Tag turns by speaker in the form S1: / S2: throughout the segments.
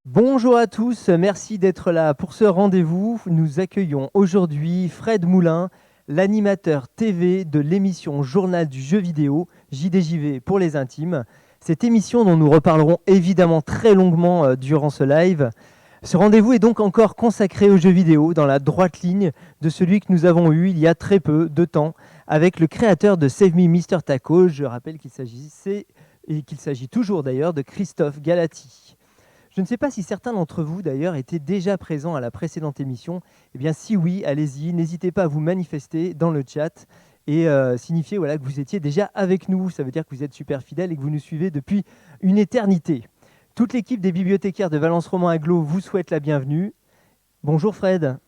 S1: Bonjour à tous, merci d'être là pour ce rendez-vous. Nous accueillons aujourd'hui Fred Moulin, l'animateur TV de l'émission Journal du jeu vidéo, JDJV pour les intimes. Cette émission dont nous reparlerons évidemment très longuement durant ce live. Ce rendez-vous est donc encore consacré aux jeux vidéo dans la droite ligne de celui que nous avons eu il y a très peu de temps avec le créateur de Save Me Mr. Taco. Je rappelle qu'il s'agit toujours d'ailleurs de Christophe Galati. Je ne sais pas si certains d'entre vous d'ailleurs étaient déjà présents à la précédente émission. Eh bien si oui, allez-y, n'hésitez pas à vous manifester dans le chat et signifier voilà, que vous étiez déjà avec nous. Ça veut dire que vous êtes super fidèles et que vous nous suivez depuis une éternité. Toute l'équipe des bibliothécaires de Valence Roman Agglo vous souhaite la bienvenue. Bonjour Fred.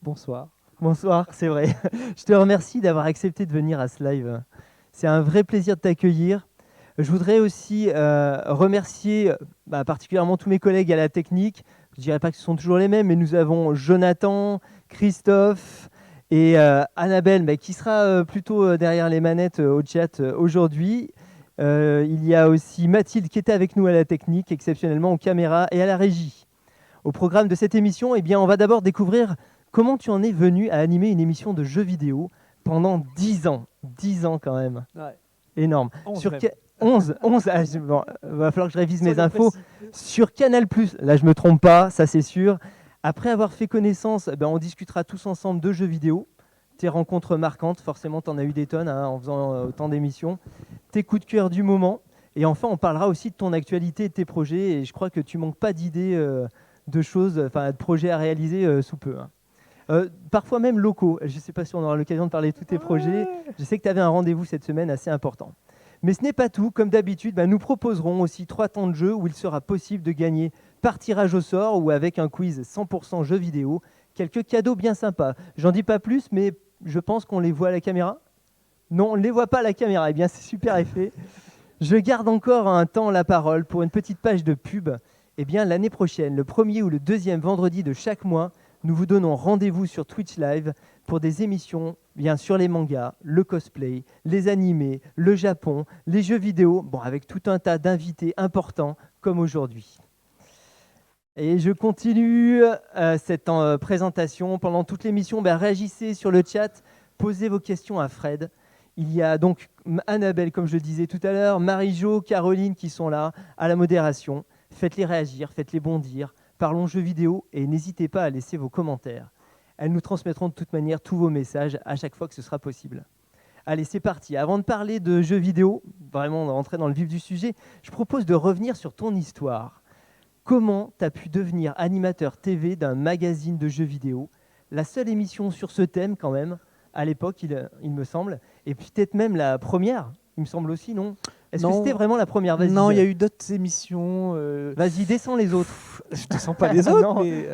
S2: Bonsoir.
S1: Bonsoir, c'est vrai. Je te remercie d'avoir accepté de venir à ce live. C'est un vrai plaisir de t'accueillir. Je voudrais aussi remercier particulièrement tous mes collègues à la technique. Je ne dirais pas que ce sont toujours les mêmes, mais nous avons Jonathan, Christophe et Annabelle qui sera plutôt derrière les manettes au chat aujourd'hui. Il y a aussi Mathilde qui était avec nous à la technique, exceptionnellement aux caméras et à la régie. Au programme de cette émission, eh bien, on va d'abord découvrir comment tu en es venu à animer une émission de jeux vidéo pendant 10 ans. 10 ans quand même.
S2: Ouais.
S1: Énorme. 11, bon, va falloir que je révise mes infos.
S2: Précis.
S1: Sur Canal+, là je me trompe pas, ça c'est sûr. Après avoir fait connaissance, on discutera tous ensemble de jeux vidéo. Tes rencontres marquantes, forcément tu en as eu des tonnes en faisant autant d'émissions. Tes coups de cœur du moment. Et enfin on parlera aussi de ton actualité et de tes projets. Et je crois que tu manques pas d'idées de choses, de projets à réaliser sous peu. Parfois même locaux. Je ne sais pas si on aura l'occasion de parler de tous tes projets. Je sais que tu avais un rendez-vous cette semaine assez important. Mais ce n'est pas tout. Comme d'habitude, nous proposerons aussi 3 temps de jeu où il sera possible de gagner par tirage au sort ou avec un quiz 100% jeux vidéo. Quelques cadeaux bien sympas. J'en dis pas plus, mais je pense qu'on les voit à la caméra. Non, on ne les voit pas à la caméra. Eh bien, c'est super effet. Je garde encore un temps la parole pour une petite page de pub. Eh bien, l'année prochaine, le premier ou le deuxième vendredi de chaque mois, nous vous donnons rendez-vous sur Twitch Live pour des émissions bien sur les mangas, le cosplay, les animés, le Japon, les jeux vidéo, avec tout un tas d'invités importants comme aujourd'hui. Et je continue cette présentation. Pendant toute l'émission, réagissez sur le chat, posez vos questions à Fred. Il y a donc Annabelle, comme je le disais tout à l'heure, Marie-Jo, Caroline qui sont là à la modération. Faites-les réagir, faites-les bondir. Parlons jeux vidéo et n'hésitez pas à laisser vos commentaires. Elles nous transmettront de toute manière tous vos messages à chaque fois que ce sera possible. Allez, c'est parti. Avant de parler de jeux vidéo, vraiment rentrer dans le vif du sujet, je propose de revenir sur ton histoire. Comment tu as pu devenir animateur TV d'un magazine de jeux vidéo? La seule émission sur ce thème quand même, à l'époque, il me semble, et peut-être même la première, il me semble aussi, non? Est-ce que c'était vraiment la première? Vas-y,
S2: non, il y a eu d'autres émissions.
S1: Vas-y, descends les autres.
S2: Je descends pas les autres,
S1: non,
S2: mais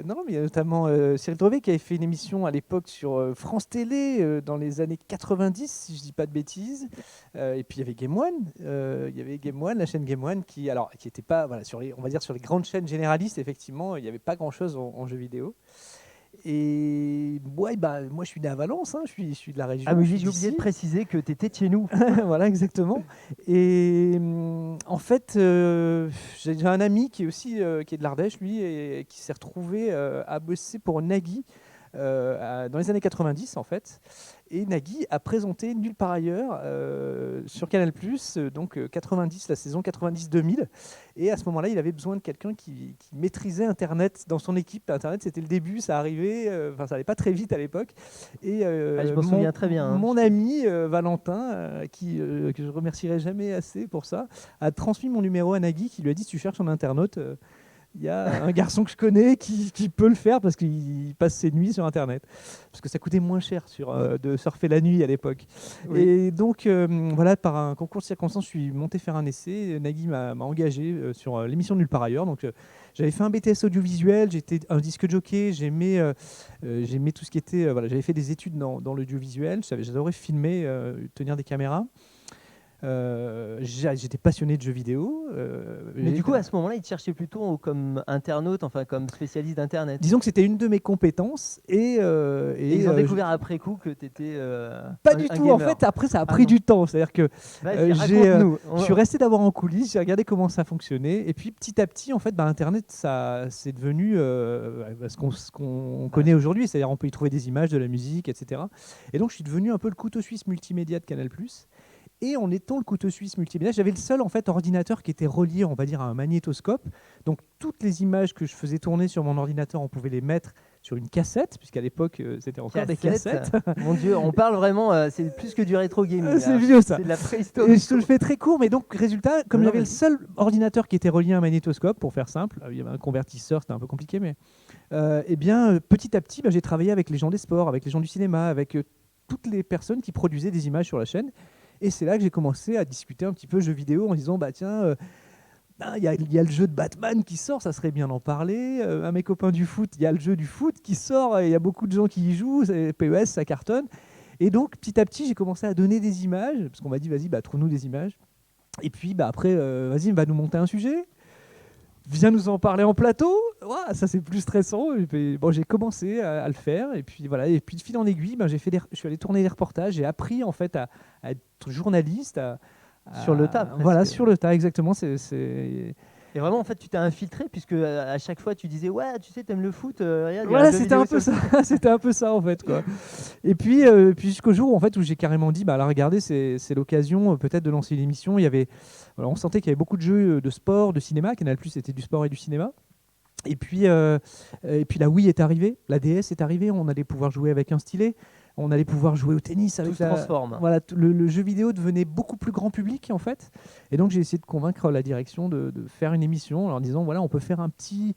S2: non, mais il y a notamment Cyril Drevet qui avait fait une émission à l'époque sur France Télé dans les années 90, si je dis pas de bêtises. Et puis il y avait Game One, la chaîne Game One qui était pas sur les, on va dire sur les grandes chaînes généralistes. Effectivement, il n'y avait pas grand-chose en jeux vidéo. Et moi, je suis né à Valence, je suis de la région.
S1: Ah oui, j'ai oublié de préciser que tu étais de chez nous.
S2: Voilà, exactement. Et en fait, j'ai un ami qui est aussi qui est de l'Ardèche, lui, et qui s'est retrouvé à bosser pour Nagui dans les années 90, en fait. Et Nagui a présenté Nulle part ailleurs sur Canal+, donc 90, la saison 90-2000. Et à ce moment-là, il avait besoin de quelqu'un qui maîtrisait Internet dans son équipe. Internet, c'était le début, ça arrivait, ça n'allait pas très vite à l'époque. Et
S1: je m'en souviens très bien.
S2: Mon ami Valentin, que je remercierai jamais assez pour ça, a transmis mon numéro à Nagui, qui lui a dit: si tu cherches un internaute, il y a un garçon que je connais qui peut le faire parce qu'il passe ses nuits sur Internet. Parce que ça coûtait moins cher de surfer la nuit à l'époque. Oui. Et donc, voilà, par un concours de circonstances, je suis monté faire un essai. Nagui m'a engagé sur l'émission Nulle part ailleurs. Donc, j'avais fait un BTS audiovisuel, j'étais un disque jockey, j'aimais tout ce qui était... j'avais fait des études dans l'audiovisuel, j'adorais filmer, tenir des caméras. J'étais passionné de jeux vidéo.
S1: Mais du coup, à ce moment-là, ils te cherchaient plutôt comme internaute, enfin comme spécialiste d'Internet.
S2: disons que c'était une de mes compétences
S1: Et ils ont découvert après coup que tu étais
S2: pas du tout. En fait, après, ça a pris du temps. C'est-à-dire que
S1: Vas-y,
S2: je
S1: raconte-nous.
S2: suis resté d'abord en coulisses, j'ai regardé comment ça fonctionnait, et puis petit à petit, en fait, Internet, ça c'est devenu ce qu'on connaît aujourd'hui, c'est-à-dire on peut y trouver des images, de la musique, etc. Et donc, je suis devenu un peu le couteau suisse multimédia de Canal+. Et en étant le couteau suisse multimédia, j'avais le seul en fait ordinateur qui était relié, on va dire, à un magnétoscope. Donc toutes les images que je faisais tourner sur mon ordinateur, on pouvait les mettre sur une cassette, puisqu'à l'époque c'était encore des cassettes.
S1: Mon Dieu, on parle vraiment, c'est plus que du rétro gaming.
S2: C'est vieux ça.
S1: C'est de la préhistoire.
S2: Et je te le fais très court, mais donc résultat, comme
S1: Non,
S2: j'avais le
S1: vas-y.
S2: seul ordinateur qui était relié à un magnétoscope, pour faire simple, il y avait un convertisseur, c'était un peu compliqué, mais eh bien petit à petit, j'ai travaillé avec les gens des sports, avec les gens du cinéma, avec toutes les personnes qui produisaient des images sur la chaîne. Et c'est là que j'ai commencé à discuter un petit peu jeux vidéo en disant bah tiens, il y a le jeu de Batman qui sort, ça serait bien d'en parler. À mes copains du foot, il y a le jeu du foot qui sort, et il y a beaucoup de gens qui y jouent, PES, ça cartonne. Et donc petit à petit, j'ai commencé à donner des images, parce qu'on m'a dit vas-y, trouve-nous des images. Et puis après, vas-y, va nous monter un sujet. Viens nous en parler en plateau. Ouah, ça c'est plus stressant. Et puis, bon, j'ai commencé à le faire, et puis voilà. Et puis de fil en aiguille, je suis allé tourner des reportages. J'ai appris en fait à être journaliste.
S1: Sur le tas, presque.
S2: Voilà, sur le tas, exactement.
S1: Et vraiment, en fait, tu t'es infiltré puisque à chaque fois, tu disais ouais, tu sais, t'aimes le foot. Regarde, il y a un
S2: Voilà,
S1: jeu
S2: c'était
S1: vidéo
S2: un peu
S1: sur le
S2: ça. C'était un peu ça en fait, quoi. Et puis jusqu'au jour en fait où j'ai carrément dit là, regardez, c'est l'occasion peut-être de lancer une émission. On sentait qu'il y avait beaucoup de jeux de sport, de cinéma. Canal+ c'était du sport et du cinéma. Et puis la Wii est arrivée, la DS est arrivée. On allait pouvoir jouer avec un stylet. On allait pouvoir jouer au tennis avec
S1: Tout se transforme.
S2: Voilà, le jeu vidéo devenait beaucoup plus grand public en fait. Et donc j'ai essayé de convaincre la direction de faire une émission en leur disant voilà, on peut faire un petit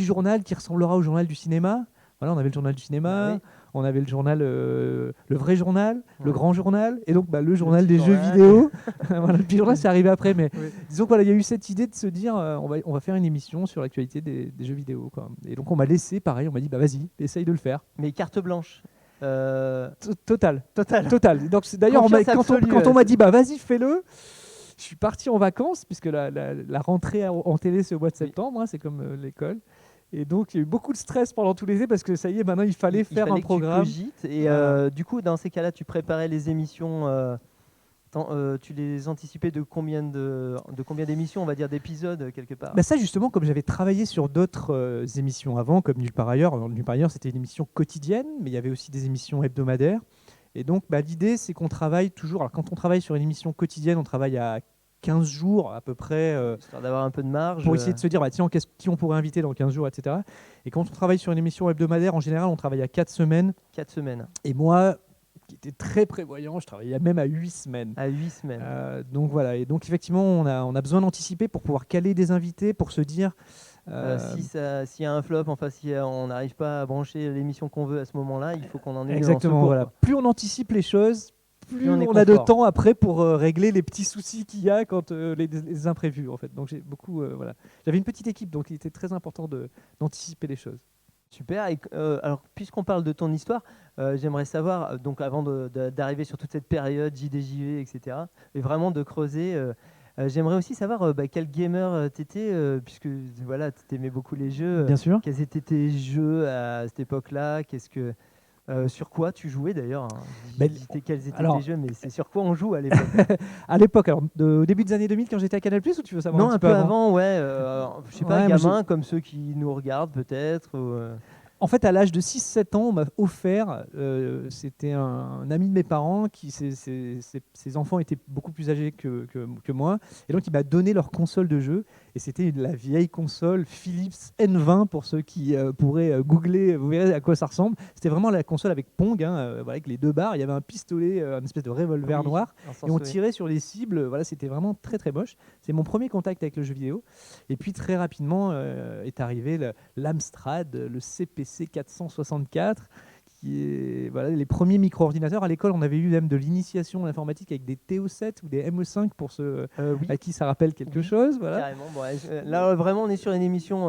S2: journal qui ressemblera au journal du cinéma. Voilà, on avait le journal du cinéma,
S1: Ah oui.
S2: on avait le journal, le vrai journal, le
S1: Ouais.
S2: grand journal, et donc le journal
S1: petit
S2: des jeux
S1: journal.
S2: vidéo. Voilà, le petit journal, c'est arrivé après, mais
S1: Oui.
S2: disons que voilà, il y a eu cette idée de se dire on va faire une émission sur l'actualité des jeux vidéo, quoi. Et donc on m'a laissé, pareil, on m'a dit vas-y, essaye de le faire.
S1: Mais carte blanche.
S2: Total.
S1: Total.
S2: Donc d'ailleurs,
S1: Confiance
S2: quand
S1: absolue,
S2: on m'a dit vas-y, fais-le, je suis parti en vacances, puisque la rentrée en télé c'est au mois de septembre, hein, c'est comme l'école. Et donc il y a eu beaucoup de stress pendant tout l'été, parce que ça y est, maintenant il fallait faire un
S1: que
S2: programme.
S1: tu cogites. Et
S2: Voilà.
S1: du coup, dans ces cas-là, tu préparais les émissions. Tu les anticipais de combien d'émissions, on va dire, d'épisodes quelque part.
S2: Ça justement, comme j'avais travaillé sur d'autres émissions avant, comme Nulle part ailleurs. Alors, Nulle part ailleurs, c'était une émission quotidienne, mais il y avait aussi des émissions hebdomadaires. Et donc l'idée, c'est qu'on travaille toujours. Alors quand on travaille sur une émission quotidienne, on travaille à 15 jours à peu près,
S1: Histoire d'avoir un peu de marge.
S2: pour essayer de se dire tiens, qui on pourrait inviter dans 15 jours, etc. Et quand on travaille sur une émission hebdomadaire, en général, on travaille à 4 semaines.
S1: 4 semaines.
S2: Et moi, qui était très prévoyant, je travaillais même à 8 semaines.
S1: À 8 semaines.
S2: Donc voilà, et donc effectivement, on a besoin d'anticiper pour pouvoir caler des invités, pour se dire
S1: S'il y a un flop, enfin si on n'arrive pas à brancher l'émission qu'on veut à ce moment-là, il faut qu'on en ait une en
S2: exactement,
S1: secours,
S2: voilà.
S1: quoi.
S2: Plus on anticipe les choses, plus
S1: on est
S2: on a de
S1: confort.
S2: temps après pour régler les petits soucis qu'il y a quand les imprévus en fait. Donc j'ai beaucoup voilà. J'avais une petite équipe, donc il était très important d'anticiper les choses.
S1: Super. Et, alors, puisqu'on parle de ton histoire, j'aimerais savoir, donc avant d'arriver sur toute cette période JDJV, etc., et vraiment de creuser, j'aimerais aussi savoir quel gamer t'étais, puisque voilà, t'aimais beaucoup les jeux.
S2: Bien sûr.
S1: Quels étaient tes jeux à cette époque-là? Sur quoi tu jouais d'ailleurs, hein? Quels étaient
S2: alors-
S1: tes jeux, mais c'est sur quoi on joue à l'époque?
S2: À l'époque, alors au début des années 2000, quand j'étais à Canal+, ou tu veux savoir
S1: Non,
S2: un
S1: un
S2: petit
S1: peu
S2: peu
S1: avant, ouais. Je sais pas,
S2: Ouais, moi,
S1: gamin, comme ceux qui nous regardent peut-être.
S2: En fait, à l'âge de 6-7 ans, on m'a offert, c'était un ami de mes parents, ses enfants étaient beaucoup plus âgés que moi, et donc il m'a donné leur console de jeu, et c'était la vieille console Philips N20, pour ceux qui pourraient googler, vous verrez à quoi ça ressemble. C'était vraiment la console avec Pong, hein, voilà, avec les deux barres, il y avait un pistolet, une espèce de revolver
S1: Oui,
S2: noir,
S1: un sens,
S2: et on
S1: oui.
S2: tirait sur les cibles. Voilà, c'était vraiment très très moche. C'est mon premier contact avec le jeu vidéo. Et puis très rapidement est arrivé l'Amstrad, le CPC 464, voilà, les premiers micro-ordinateurs. À l'école, on avait eu même de l'initiation à l'informatique avec des TO7 ou des ME5 pour ceux
S1: Oui,
S2: à qui ça rappelle quelque chose. Voilà.
S1: carrément. Bon, là, vraiment, on est sur une émission.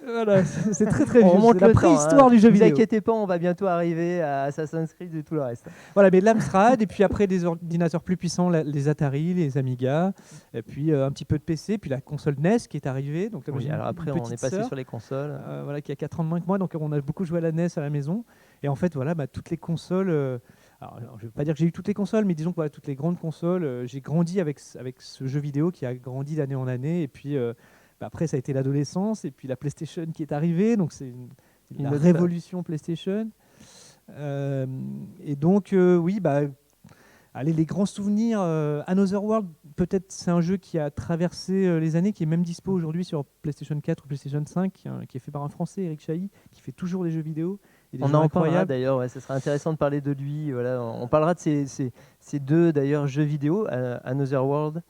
S2: Voilà, c'est très très
S1: On
S2: vieux.
S1: remonte
S2: C'est la
S1: le temps,
S2: préhistoire
S1: hein.
S2: du jeu
S1: Vous
S2: vidéo.
S1: inquiétez pas, on va bientôt arriver à Assassin's Creed et tout le reste.
S2: Voilà, mais l'Amstrad, et puis après des ordinateurs plus puissants, les Atari, les Amiga, et puis un petit peu de PC, puis la console NES qui est arrivée. Donc, là,
S1: Oui,
S2: j'ai
S1: alors
S2: une
S1: après, on
S2: petite
S1: est passé
S2: sœur,
S1: sur les consoles.
S2: voilà, qui a 4 ans de moins que moi, donc on a beaucoup joué à la NES à la maison. Et en fait, voilà, toutes les consoles. Alors, je ne veux pas dire que j'ai eu toutes les consoles, mais disons que voilà, toutes les grandes consoles, j'ai grandi avec ce jeu vidéo qui a grandi d'année en année. Et puis après, ça a été l'adolescence, et puis la PlayStation qui est arrivée. Donc, c'est la
S1: autre
S2: révolution PlayStation. Et donc, oui, allez, les grands souvenirs. Another World, peut-être c'est un jeu qui a traversé les années, qui est même dispo aujourd'hui sur PlayStation 4 ou PlayStation 5, qui est fait par un Français, Eric Chahi, qui fait toujours des jeux vidéo. Et des
S1: On
S2: jeux
S1: en parlera
S2: incroyables.
S1: d'ailleurs, ouais, ce sera intéressant de parler de lui. Voilà, on parlera de ces deux d'ailleurs jeux vidéo, Another World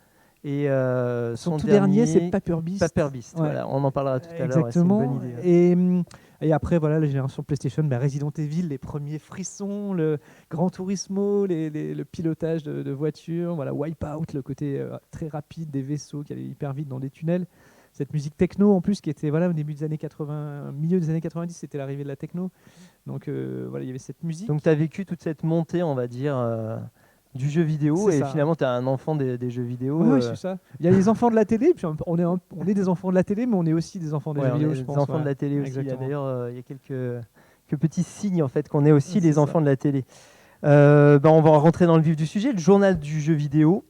S1: et
S2: Son
S1: son
S2: tout dernier, c'est
S1: dernier,
S2: Paper Beast.
S1: Paper Beast.
S2: Ouais.
S1: Voilà, on en parlera tout à l'heure.
S2: Exactement.
S1: Ouais, c'est une bonne idée.
S2: Et après, voilà, la génération PlayStation, Resident Evil, les premiers frissons, le Gran Turismo, le pilotage de voitures, voilà, Wipeout, le côté très rapide des vaisseaux qui allaient hyper vite dans des tunnels. Cette musique techno en plus qui était voilà, au début des années 80, milieu des années 90, c'était l'arrivée de la techno. Donc voilà, il y avait cette musique.
S1: Donc tu as vécu toute cette montée, on va dire, du jeu vidéo,
S2: C'est
S1: et
S2: ça.
S1: finalement tu es un enfant des jeux vidéo.
S2: Oui, c'est ça. Il y a les enfants de la télé, puis on est des enfants de la télé, mais on est aussi des enfants des
S1: Ouais,
S2: jeux
S1: on
S2: vidéo,
S1: est
S2: je
S1: des
S2: pense.
S1: enfants de
S2: Voilà.
S1: la télé aussi.
S2: Exactement.
S1: D'ailleurs, il y a quelques petits signes en fait qu'on est aussi
S2: C'est
S1: les
S2: ça.
S1: enfants de la télé. On va rentrer dans le vif du sujet, le journal du jeu vidéo.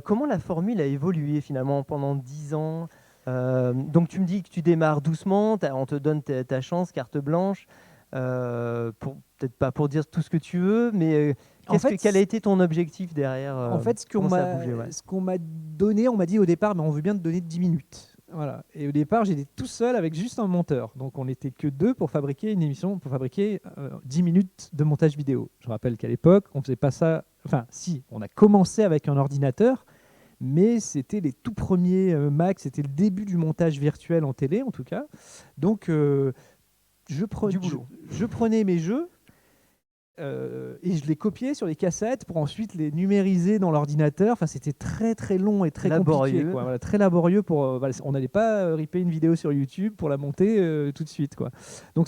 S1: Comment la formule a évolué finalement pendant 10 ans? Donc tu me dis que tu démarres doucement, on te donne ta chance, carte blanche, peut-être pas pour dire tout ce que tu veux, mais quel a été ton objectif derrière?
S2: En fait, ce
S1: comment ça a bougé, ouais.
S2: qu'on m'a donné, on m'a dit au départ, on veut bien te donner 10 minutes. Voilà. Et au départ, j'étais tout seul avec juste un monteur. Donc, on n'était que deux pour fabriquer une émission, pour fabriquer 10 minutes de montage vidéo. Je rappelle qu'à l'époque, on ne faisait pas ça. Enfin, si, on a commencé avec un ordinateur, mais c'était les tout premiers Mac, c'était le début du montage virtuel en télé, en tout cas. Donc, je prenais mes jeux. Et je les copiais sur les cassettes pour ensuite les numériser dans l'ordinateur. Enfin, c'était très très long et très
S1: Laborieux.
S2: compliqué, quoi. Voilà, très laborieux pour. On n'allait pas ripper une vidéo sur YouTube pour la monter tout de suite, quoi. Donc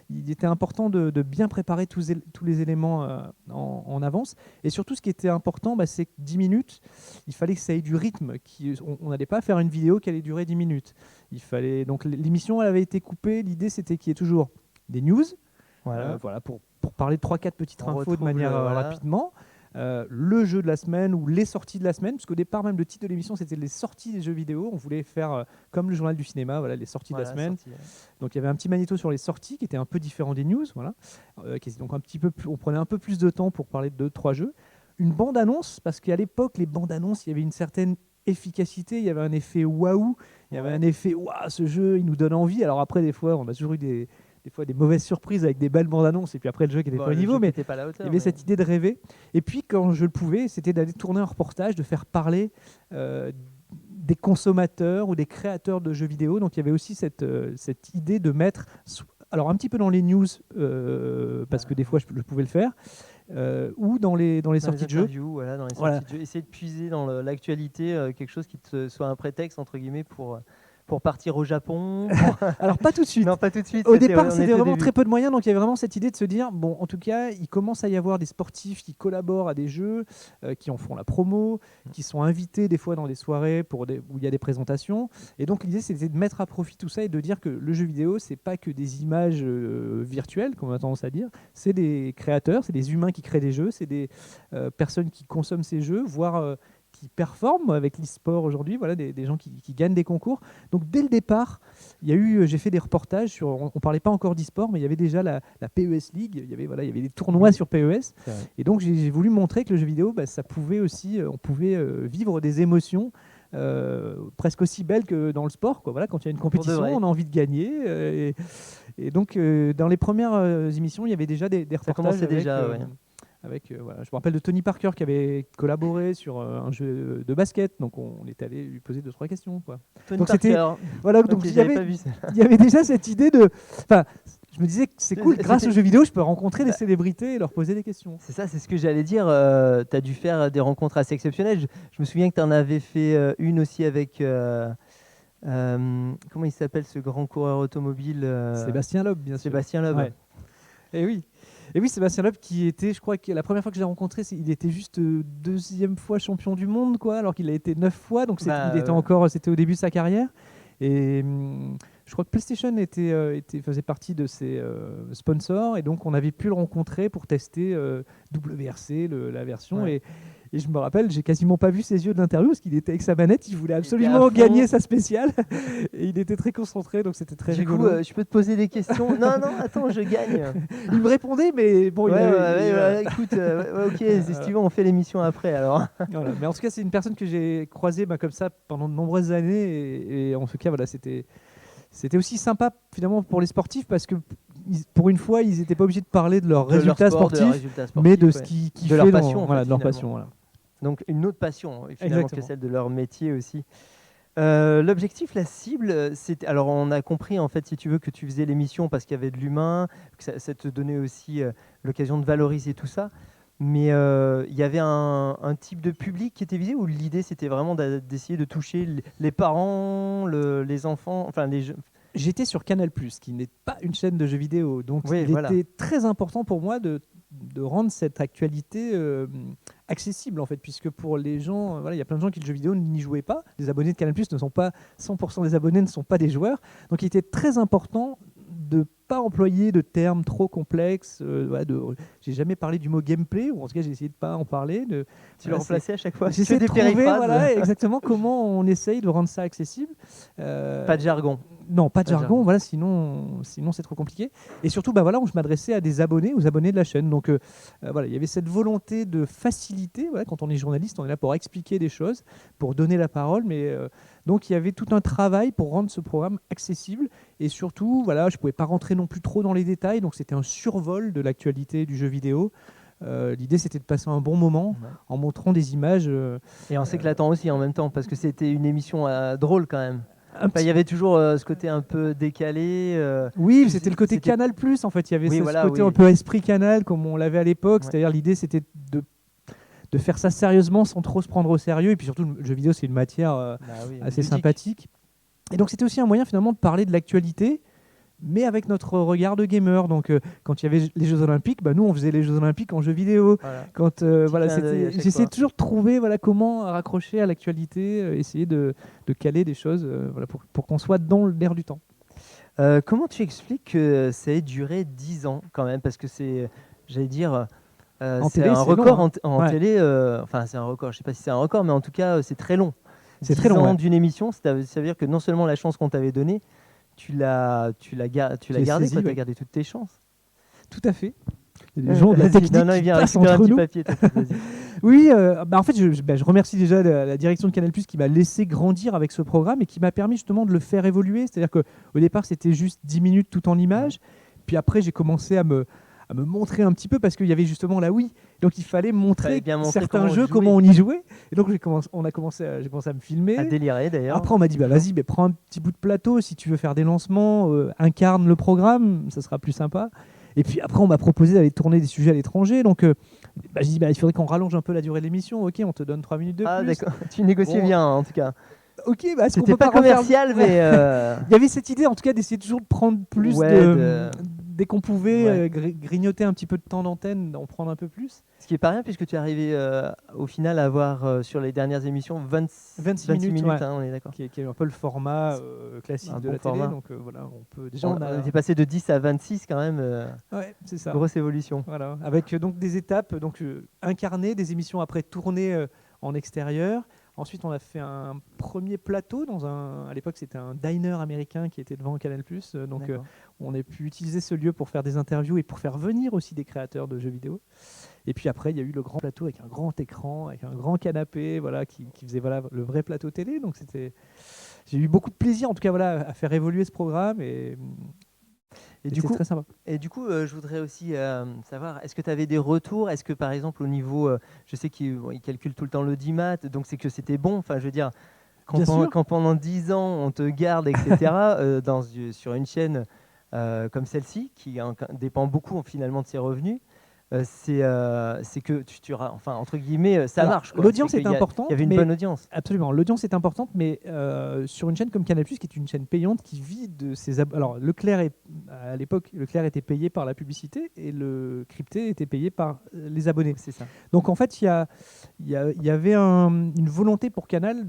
S2: il était important de bien préparer tous les éléments en avance. Et surtout, ce qui était important, c'est que 10 minutes, il fallait que ça ait du rythme. On n'allait pas faire une vidéo qui allait durer 10 minutes. Il fallait donc l'émission, elle avait été coupée. L'idée, c'était qu'il y ait toujours des news. Voilà, pour parler de 3-4 petites infos de manière rapidement. Le jeu de la semaine ou les sorties de la semaine, parce qu'au départ même le titre de l'émission c'était les sorties des jeux vidéo. On voulait faire comme le journal du cinéma, voilà, les sorties de la semaine. Donc il y avait un petit magnéto sur les sorties qui était un peu différent des news, voilà. Donc on prenait un peu plus de temps pour parler de 2-3 jeux. Une bande-annonce, parce qu'à l'époque les bandes-annonces, il y avait une certaine efficacité, il y avait un effet waouh, il y avait un effet waouh, ce jeu il nous donne envie. Alors après des fois on a toujours eu des mauvaises surprises avec des belles bandes annonces et puis après le jeu qui n'était pas au niveau, mais
S1: pas à la hauteur,
S2: il y avait cette idée de rêver. Et puis quand je le pouvais, c'était d'aller tourner un reportage, de faire parler des consommateurs ou des créateurs de jeux vidéo. Donc il y avait aussi cette idée de mettre, alors un petit peu dans les news, parce que des fois je pouvais le faire, ou dans les sorties de jeux.
S1: Voilà, dans les sorties de jeux. Essayer de puiser dans l'actualité quelque chose qui soit un prétexte entre guillemets pour partir au Japon.
S2: Alors pas tout de suite.
S1: Non, pas tout de suite.
S2: Au départ, c'était vraiment très peu de moyens, donc il y avait vraiment cette idée de se dire, bon, en tout cas, il commence à y avoir des sportifs qui collaborent à des jeux, qui en font la promo, qui sont invités des fois dans des soirées où il y a des présentations. Et donc l'idée, c'était de mettre à profit tout ça et de dire que le jeu vidéo, c'est pas que des images virtuelles, comme on a tendance à dire, c'est des créateurs, c'est des humains qui créent des jeux, c'est des personnes qui consomment ces jeux, voire qui performent avec l'e-sport aujourd'hui, voilà, des gens qui gagnent des concours. Donc dès le départ, j'ai fait des reportages sur, on parlait pas encore d'e-sport, mais il y avait déjà la PES League, il y avait des tournois sur PES, et donc j'ai voulu montrer que le jeu vidéo, ça pouvait aussi, on pouvait vivre des émotions presque aussi belles que dans le sport, quoi. Voilà, quand il y a une compétition, on a envie de gagner, et donc dans les premières émissions, il y avait déjà des reportages.
S1: Ça commençait déjà, ouais.
S2: Voilà. Je me rappelle de Tony Parker qui avait collaboré sur un jeu de basket, donc on est allé lui poser 2-3 questions, quoi.
S1: Tony
S2: Donc
S1: Parker.
S2: voilà, donc il y avait déjà cette idée de, enfin, je me disais que c'est cool, grâce aux jeux vidéo, je peux rencontrer des célébrités et leur poser des questions.
S1: C'est ça, c'est ce que j'allais dire. Tu as dû faire des rencontres assez exceptionnelles. Je me souviens que tu en avais fait une aussi avec. Comment il s'appelle ce grand coureur automobile
S2: Sébastien Loeb, bien sûr.
S1: Sébastien Loeb.
S2: Ouais. Et oui, Sébastien Loeb qui était, je crois que la première fois que je l'ai rencontré, il était juste deuxième fois champion du monde, quoi, alors qu'il a été 9 fois, donc il était encore, c'était au début de sa carrière. Et je crois que PlayStation faisait partie de ses sponsors, et donc on avait pu le rencontrer pour tester WRC, la version.
S1: Ouais.
S2: Et je me rappelle, j'ai quasiment pas vu ses yeux de l'interview parce qu'il était avec sa manette, il voulait absolument gagner sa spéciale et il était très concentré, donc c'était très rigolo.
S1: Du coup, je peux te poser des questions? Non, attends, je gagne.
S2: Il me répondait, mais bon,
S1: écoute, ok, si tu veux, on fait l'émission après alors.
S2: Voilà. Mais en tout cas, c'est une personne que j'ai croisée comme ça pendant de nombreuses années et en tout cas, voilà, c'était aussi sympa finalement pour les sportifs parce que pour une fois, ils n'étaient pas obligés de parler de leurs résultats sportifs, mais de ce qu'ils
S1: de leur passion,
S2: de leur passion. Voilà.
S1: Donc une autre passion finalement que celle de leur métier aussi. L'objectif, la cible, c'était. Alors on a compris en fait, si tu veux, que tu faisais l'émission parce qu'il y avait de l'humain, que ça te donnait aussi l'occasion de valoriser tout ça. Mais il y avait un type de public qui était visé ou l'idée c'était vraiment d'essayer de toucher les parents, les enfants, enfin les jeunes.
S2: J'étais sur Canal+, qui n'est pas une chaîne de jeux vidéo, donc était très important pour moi de rendre cette actualité accessible en fait, puisque pour les gens, il y a plein de gens qui le jeu vidéo n'y jouaient pas. Les abonnés de Canal+ ne sont pas 100% des abonnés ne sont pas des joueurs, donc il était très important de pas employer de termes trop complexes. J'ai jamais parlé du mot gameplay, ou en tout cas j'ai essayé de pas en parler.
S1: Tu le remplaçais à chaque fois.
S2: J'essaie de trouver exactement comment on essaye de rendre ça accessible.
S1: Pas de jargon.
S2: Non, pas de jargon. Voilà, sinon c'est trop compliqué. Et surtout, je m'adressais à des abonnés, aux abonnés de la chaîne. Donc il y avait cette volonté de faciliter. Voilà, quand on est journaliste, on est là pour expliquer des choses, pour donner la parole, mais donc il y avait tout un travail pour rendre ce programme accessible. Et surtout, je ne pouvais pas rentrer non plus trop dans les détails, donc c'était un survol de l'actualité du jeu vidéo. L'idée, c'était de passer un bon moment en montrant des images.
S1: Et en s'éclatant aussi en même temps, parce que c'était une émission drôle quand même. Il y avait toujours ce côté un peu décalé.
S2: Oui, c'était le côté Canal+, en fait. Il y avait ce côté un peu esprit Canal, comme on l'avait à l'époque. Ouais. C'est-à-dire, l'idée, c'était de faire ça sérieusement sans trop se prendre au sérieux. Et puis surtout, le jeu vidéo, c'est une matière assez sympathique. Et donc, c'était aussi un moyen, finalement, de parler de l'actualité, mais avec notre regard de gamer. Donc, quand il y avait les Jeux Olympiques, nous, on faisait les Jeux Olympiques en jeu vidéo. J'essayais toujours de trouver comment raccrocher à l'actualité, essayer de caler des choses pour qu'on soit dans l'air du temps.
S1: Comment tu expliques que ça ait duré 10 ans quand même? Parce que c'est, j'allais dire, c'est un record en télé. Enfin, c'est un record. Je ne sais pas si c'est un record, mais en tout cas, c'est très long.
S2: C'est très long.
S1: 10 ans d'une émission, ça veut dire que non seulement la chance qu'on t'avait donnée, tu l'as gardé, tu as gardé toutes tes chances.
S2: Tout à fait. Il y a des gens de la technique qui
S1: vient
S2: passent entre nous.
S1: Papier,
S2: Oui, en fait, je remercie déjà la direction de Canal+, qui m'a laissé grandir avec ce programme et qui m'a permis justement de le faire évoluer. C'est-à-dire qu'au départ, c'était juste 10 minutes tout en images. Puis après, j'ai commencé à me montrer un petit peu parce qu'il y avait justement la Wii. Donc il fallait montrer certains jeux, comment on y jouait. Et donc j'ai commencé à me filmer.
S1: À délirer d'ailleurs.
S2: Après on m'a dit vas-y, prends un petit bout de plateau si tu veux faire des lancements, incarne le programme, ça sera plus sympa. Et puis après on m'a proposé d'aller tourner des sujets à l'étranger. Donc j'ai dit il faudrait qu'on rallonge un peu la durée de l'émission. Ok, on te donne 3 minutes de plus.
S1: Ah d'accord, tu négociais bien en tout cas.
S2: Ok,
S1: c'était pas commercial, mais
S2: il y avait cette idée en tout cas d'essayer toujours de prendre plus dès qu'on pouvait grignoter un petit peu de temps d'antenne, d'en prendre un peu plus.
S1: Ce qui est pas rien puisque tu es arrivé au final à avoir sur les dernières émissions 26 minutes, on est d'accord.
S2: Qui est un peu le format classique de la télé. Donc on peut déjà
S1: on est passé de 10 à 26 quand même.
S2: C'est ça.
S1: Grosse évolution.
S2: Voilà, avec donc des étapes, incarnées, des émissions après tournées en extérieur. Ensuite, on a fait un premier plateau à l'époque, c'était un diner américain qui était devant Canal+. Donc, on a pu utiliser ce lieu pour faire des interviews et pour faire venir aussi des créateurs de jeux vidéo. Et puis après, il y a eu le grand plateau avec un grand écran, avec un grand canapé, qui faisait le vrai plateau télé. Donc, j'ai eu beaucoup de plaisir, en tout cas, à faire évoluer ce programme et du coup, très sympa.
S1: Et du coup, je voudrais aussi savoir, est-ce que tu avais des retours? Est-ce que par exemple au niveau, je sais qu'ils calculent tout le temps l'audimat, donc c'est que c'était bon. Enfin, je veux dire, quand pendant 10 ans on te garde, etc. Sur une chaîne comme celle-ci, qui dépend beaucoup finalement de ses revenus, c'est que enfin, entre guillemets, ça
S2: Alors,
S1: marche, quoi.
S2: l'audience
S1: C'est
S2: est
S1: qu'il
S2: importante,
S1: il y avait une
S2: mais-
S1: bonne audience.
S2: Absolument, l'audience est importante, mais sur une chaîne comme Canal+, qui est une chaîne payante qui vit de ses alors à l'époque, Leclerc était payé par la publicité et le crypté était payé par les abonnés.
S1: C'est ça.
S2: Donc en fait, il y avait une volonté pour Canal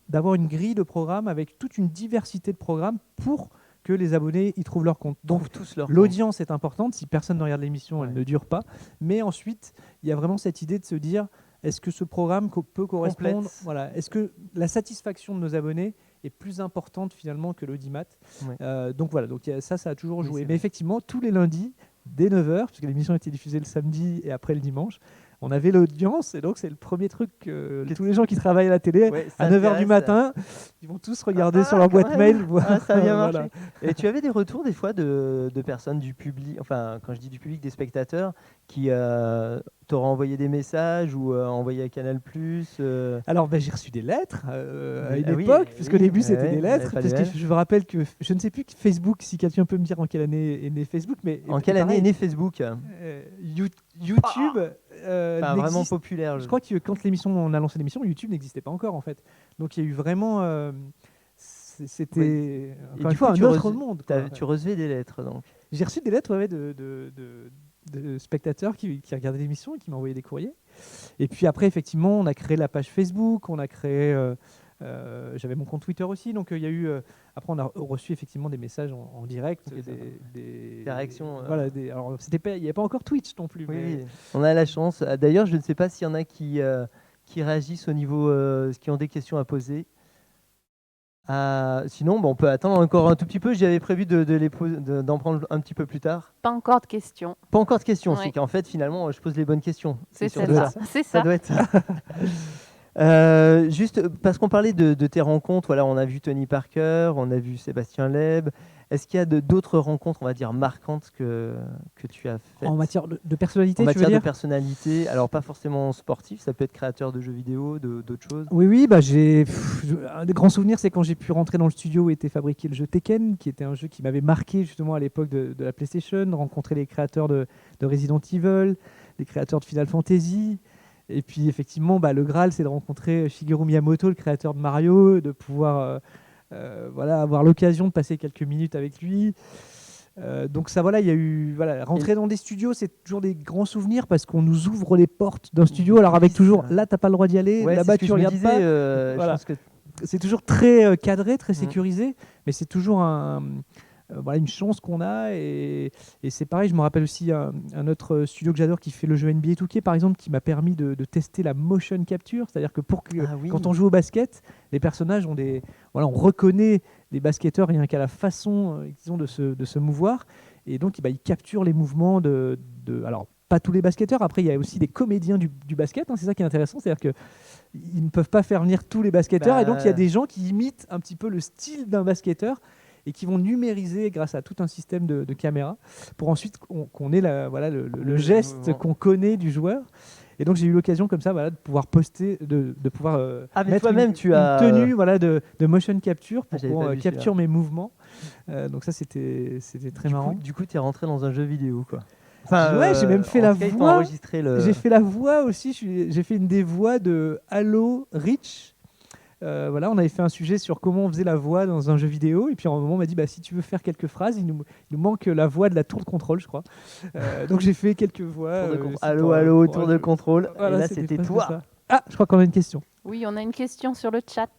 S2: d'avoir une grille de programmes avec toute une diversité de programmes pour que les abonnés y trouvent leur compte. Donc
S1: Trouvent tous leur
S2: l'audience est importante. Si personne ne regarde l'émission, elle
S1: Ouais.
S2: ne dure pas. Mais ensuite, il y a vraiment cette idée de se dire, est-ce que ce programme peut correspondre
S1: Complète.
S2: Voilà. Est-ce que la satisfaction de nos abonnés est plus importante finalement que l'audimat
S1: Ouais.
S2: Donc voilà, ça a toujours
S1: Oui,
S2: joué.
S1: c'est
S2: Mais
S1: vrai.
S2: effectivement, tous les lundis, dès 9h, puisque l'émission était diffusée le samedi et après le dimanche, on avait l'audience. Et donc c'est le premier truc que tous les gens qui travaillent à la télé,
S1: Ouais, ça
S2: à 9h du
S1: intéresse.
S2: matin, ils vont tous regarder sur leur
S1: quand
S2: boîte
S1: même.
S2: mail.
S1: Ah, ça a bien
S2: Voilà.
S1: marché. Et tu avais des retours des fois de personnes du public, enfin quand je dis du public, des spectateurs qui t'auraient envoyé des messages ou envoyé à Canal+.
S2: Alors, j'ai reçu des lettres à une
S1: Ah oui,
S2: époque, puisqu'au
S1: oui,
S2: début c'était
S1: ouais,
S2: des lettres.
S1: pas
S2: Parce
S1: les
S2: que je me rappelle que je ne sais plus que Facebook, si quelqu'un peut me dire en quelle année est né Facebook, mais
S1: En quelle année est né Facebook?
S2: YouTube
S1: Enfin, vraiment
S2: n'existe-
S1: populaire.
S2: Je crois que quand on a lancé l'émission, YouTube n'existait pas encore en fait. Donc il y a eu vraiment, c'était
S1: Et
S2: encore
S1: du
S2: une fois
S1: coup, tu
S2: un autre
S1: reçu-
S2: monde, quoi.
S1: Tu recevais des lettres donc.
S2: J'ai reçu des lettres de spectateurs qui regardaient l'émission et qui m'envoyaient des courriers. Et puis après, effectivement, on a créé la page Facebook, on a créé. J'avais mon compte Twitter aussi, donc il y a eu. Après, on a reçu effectivement des messages en direct,
S1: Ok, ça
S2: des
S1: réactions,
S2: Voilà, alors il n'y avait pas encore Twitch non plus.
S1: Oui,
S2: mais-
S1: oui, on a la chance. D'ailleurs, je ne sais pas s'il y en a qui réagissent au niveau, qui ont des questions à poser. Sinon, on peut attendre encore un tout petit peu. J'avais prévu d'en prendre un petit peu plus tard.
S3: Pas encore de questions.
S1: Pas encore de questions,
S3: Ouais.
S1: c'est qu'en fait, finalement, je pose les bonnes questions.
S3: C'est
S1: surtout
S3: ça.
S1: ça.
S3: C'est
S1: Ça
S3: ça.
S1: doit être ça. Juste parce qu'on parlait de tes rencontres, voilà, on a vu Tony Parker, on a vu Sébastien Loeb. Est-ce qu'il y a d'autres rencontres, on va dire, marquantes que tu as faites
S2: En matière de personnalité,
S1: en
S2: tu veux
S1: matière de
S2: dire
S1: personnalité, alors pas forcément sportif, ça peut être créateur de jeux vidéo, d'autres choses.
S2: Oui, un des grands souvenirs, c'est quand j'ai pu rentrer dans le studio où était fabriqué le jeu Tekken, qui était un jeu qui m'avait marqué justement à l'époque de la PlayStation, rencontrer les créateurs de Resident Evil, les créateurs de Final Fantasy. Et puis effectivement, le Graal, c'est de rencontrer Shigeru Miyamoto, le créateur de Mario, de pouvoir avoir l'occasion de passer quelques minutes avec lui. Donc ça, il y a eu rentrer dans des studios, c'est toujours des grands souvenirs parce qu'on nous ouvre les portes d'un studio. Alors avec toujours, là t'as pas le droit d'y aller,
S1: Ouais,
S2: là-bas
S1: c'est ce que
S2: tu
S1: je me
S2: regardes
S1: disais,
S2: pas.
S1: je
S2: Voilà.
S1: pense que
S2: C'est toujours très cadré, très
S1: Mhm.
S2: sécurisé, mais c'est toujours une chance qu'on a. Et c'est pareil, je me rappelle aussi un autre studio que j'adore qui fait le jeu NBA 2K, par exemple, qui m'a permis de tester la motion capture. C'est-à-dire que
S1: Ah oui.
S2: quand on joue au basket, les personnages ont on reconnaît les basketteurs rien qu'à la façon qu'ils ont de se mouvoir. Et donc, ils capturent les mouvements alors, pas tous les basketteurs. Après, il y a aussi des comédiens du basket. C'est ça qui est intéressant. C'est-à-dire qu'ils ne peuvent pas faire venir tous les basketteurs. Et donc, il y a des gens qui imitent un petit peu le style d'un basketteur et qui vont numériser grâce à tout un système de caméras pour ensuite qu'on ait le geste
S1: mouvement.
S2: qu'on connaît du joueur. Et donc j'ai eu l'occasion comme ça de pouvoir poster, de pouvoir
S1: mais
S2: mettre
S1: toi-même,
S2: une tenue de motion capture pour
S1: j'avais
S2: qu'on
S1: pas vu
S2: capture mes mouvements. Donc ça c'était très marrant.
S1: Du coup, tu es rentré dans un jeu vidéo, quoi.
S2: Ouais, j'ai même fait
S1: en
S2: la
S1: tout cas, ils t'ont
S2: voix.
S1: enregistré
S2: J'ai fait la voix aussi. J'ai fait une des voix de Halo Reach. On avait fait un sujet sur comment on faisait la voix dans un jeu vidéo. Et puis à un moment, on m'a dit si tu veux faire quelques phrases, il nous manque la voix de la tour de contrôle, je crois. Donc j'ai fait quelques voix.
S1: Allô, tour de contrôle.
S2: Voilà,
S1: et là, c'était
S2: presque
S1: toi.
S2: ça. Ah, je crois qu'on a une question.
S3: Oui, on a une question sur le chat.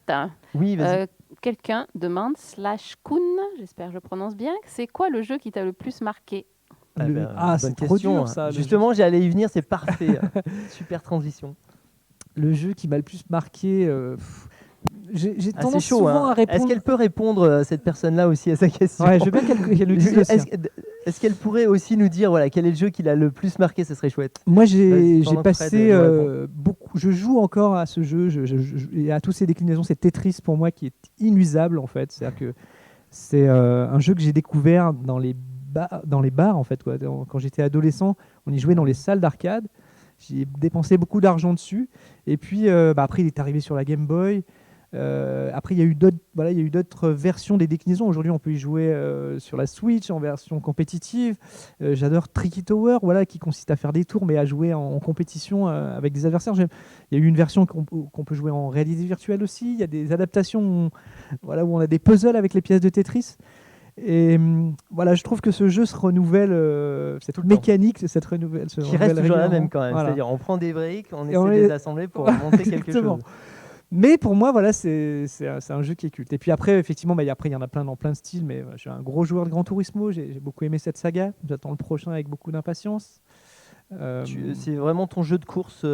S1: Oui, vas-y.
S3: Quelqu'un demande /Kun, j'espère que je prononce bien, c'est quoi le jeu qui t'a le plus marqué?
S1: Bonne
S2: c'est trop
S1: question.
S2: dur ça.
S1: Justement, j'allais y venir, c'est parfait. Super transition.
S2: Le jeu qui m'a le plus marqué. J'ai
S1: Ah,
S2: tendance
S1: c'est chaud.
S2: souvent à
S1: Est-ce
S2: répondre.
S1: qu'elle peut répondre, cette personne-là aussi, à sa question?
S2: Ouais, je veux bien qu'elle nous dise aussi.
S1: Est-ce qu'elle pourrait aussi nous dire quel est le jeu qui l'a le plus marqué? Ce serait chouette.
S2: Moi,
S1: Vas-y,
S2: j'ai
S1: pendant que
S2: passé
S1: Fred nous répond.
S2: beaucoup. Je joue encore à ce jeu et à toutes ses déclinaisons. C'est Tetris pour moi qui est inusiable en fait. C'est-à-dire que c'est un jeu que j'ai découvert dans les bars en fait. Quand j'étais adolescent, on y jouait dans les salles d'arcade. J'ai dépensé beaucoup d'argent dessus. Et puis après, il est arrivé sur la Game Boy. Après, il y a eu d'autres versions des déclinaisons. Aujourd'hui, on peut y jouer sur la Switch en version compétitive. J'adore Tricky Tower, voilà, qui consiste à faire des tours, mais à jouer en compétition avec des adversaires. Il y a eu une version qu'on peut jouer en réalité virtuelle aussi. Il y a des adaptations voilà, où on a des puzzles avec les pièces de Tetris. Et voilà, je trouve que ce jeu se renouvelle, cette mécanique, cette renouvelle,
S1: qui reste toujours la
S2: régulièrement.
S1: même quand même.
S2: Voilà.
S1: C'est-à-dire, on prend des briques, on
S2: Et
S1: essaie
S2: on
S1: de
S2: les-
S1: les assembler pour monter quelque
S2: Exactement.
S1: chose.
S2: Mais pour moi, voilà, c'est un jeu qui est culte. Et puis après, effectivement, il y en a plein dans plein de styles, mais je suis un gros joueur de Gran Turismo, j'ai beaucoup aimé cette saga, j'attends le prochain avec beaucoup d'impatience.
S1: C'est vraiment ton jeu de course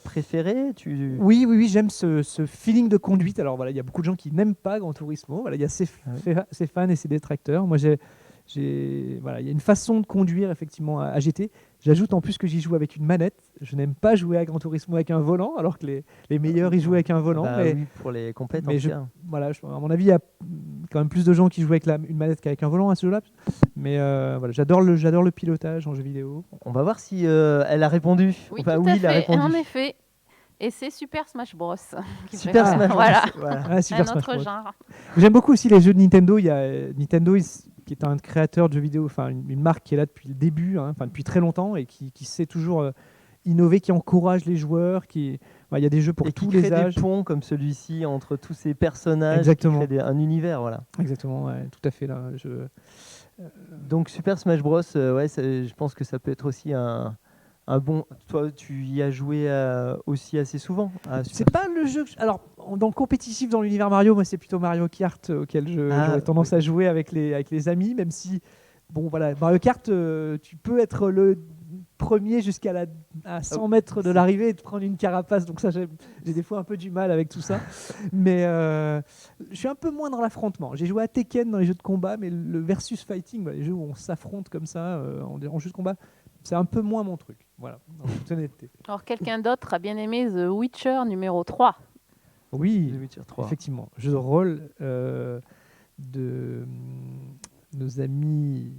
S1: préféré
S2: Oui, j'aime ce feeling de conduite. Alors voilà, il y a beaucoup de gens qui n'aiment pas Gran Turismo, voilà, il y a ses fans et ses détracteurs. Moi, voilà, il y a une façon de conduire effectivement à GT. J'ajoute en plus que j'y joue avec une manette. Je n'aime pas jouer à Gran Turismo avec un volant, alors que les meilleurs y jouent avec un volant.
S1: Bah oui, pour les complètes en tout cas.
S2: Voilà, à mon avis, il y a quand même plus de gens qui jouent avec une manette qu'avec un volant à ce jeu-là. Mais voilà, j'adore le pilotage en jeu vidéo.
S1: On va voir si elle a répondu.
S3: Oui,
S1: Enfin,
S3: tout
S1: oui,
S3: à
S1: il a
S3: fait.
S1: répondu.
S3: En effet. Et c'est Super Smash Bros. Qui
S1: Super
S3: préfère.
S1: Smash Bros.
S3: Voilà.
S1: Voilà.
S2: Ah, Super
S3: Un
S2: Smash
S3: autre
S2: Bros.
S3: genre.
S2: J'aime beaucoup aussi les jeux de Nintendo. Il y a Nintendo qui est un créateur de jeux vidéo, enfin une marque qui est là depuis le début, enfin depuis très longtemps et qui sait toujours innover, qui encourage les joueurs. Il y a des jeux pour
S1: Et
S2: tous
S1: qui crée
S2: les âges.
S1: des ponts comme celui-ci entre tous ces personnages.
S2: Exactement.
S1: Qui crée un univers, voilà.
S2: Exactement, ouais, tout à fait là.
S1: Donc Super Smash Bros, je pense que ça peut être aussi un bon. Toi, tu y as joué aussi assez souvent.
S2: C'est pas le jeu. Alors, dans le compétitif, dans l'univers Mario, moi, c'est plutôt Mario Kart auquel j'aurais tendance à jouer avec les amis, même si, bon, voilà, Mario Kart, tu peux être le premier à 100 mètres de l'arrivée et te prendre une carapace. Donc ça, j'ai des fois un peu du mal avec tout ça. Mais je suis un peu moins dans l'affrontement. J'ai joué à Tekken dans les jeux de combat, mais le versus fighting, les jeux où on s'affronte comme ça en jeu de combat, c'est un peu moins mon truc. Voilà, en toute honnêteté.
S3: Alors, quelqu'un d'autre a bien aimé The Witcher numéro 3.
S2: Oui,
S1: The Witcher 3.
S2: effectivement. Jeu de rôle de nos amis.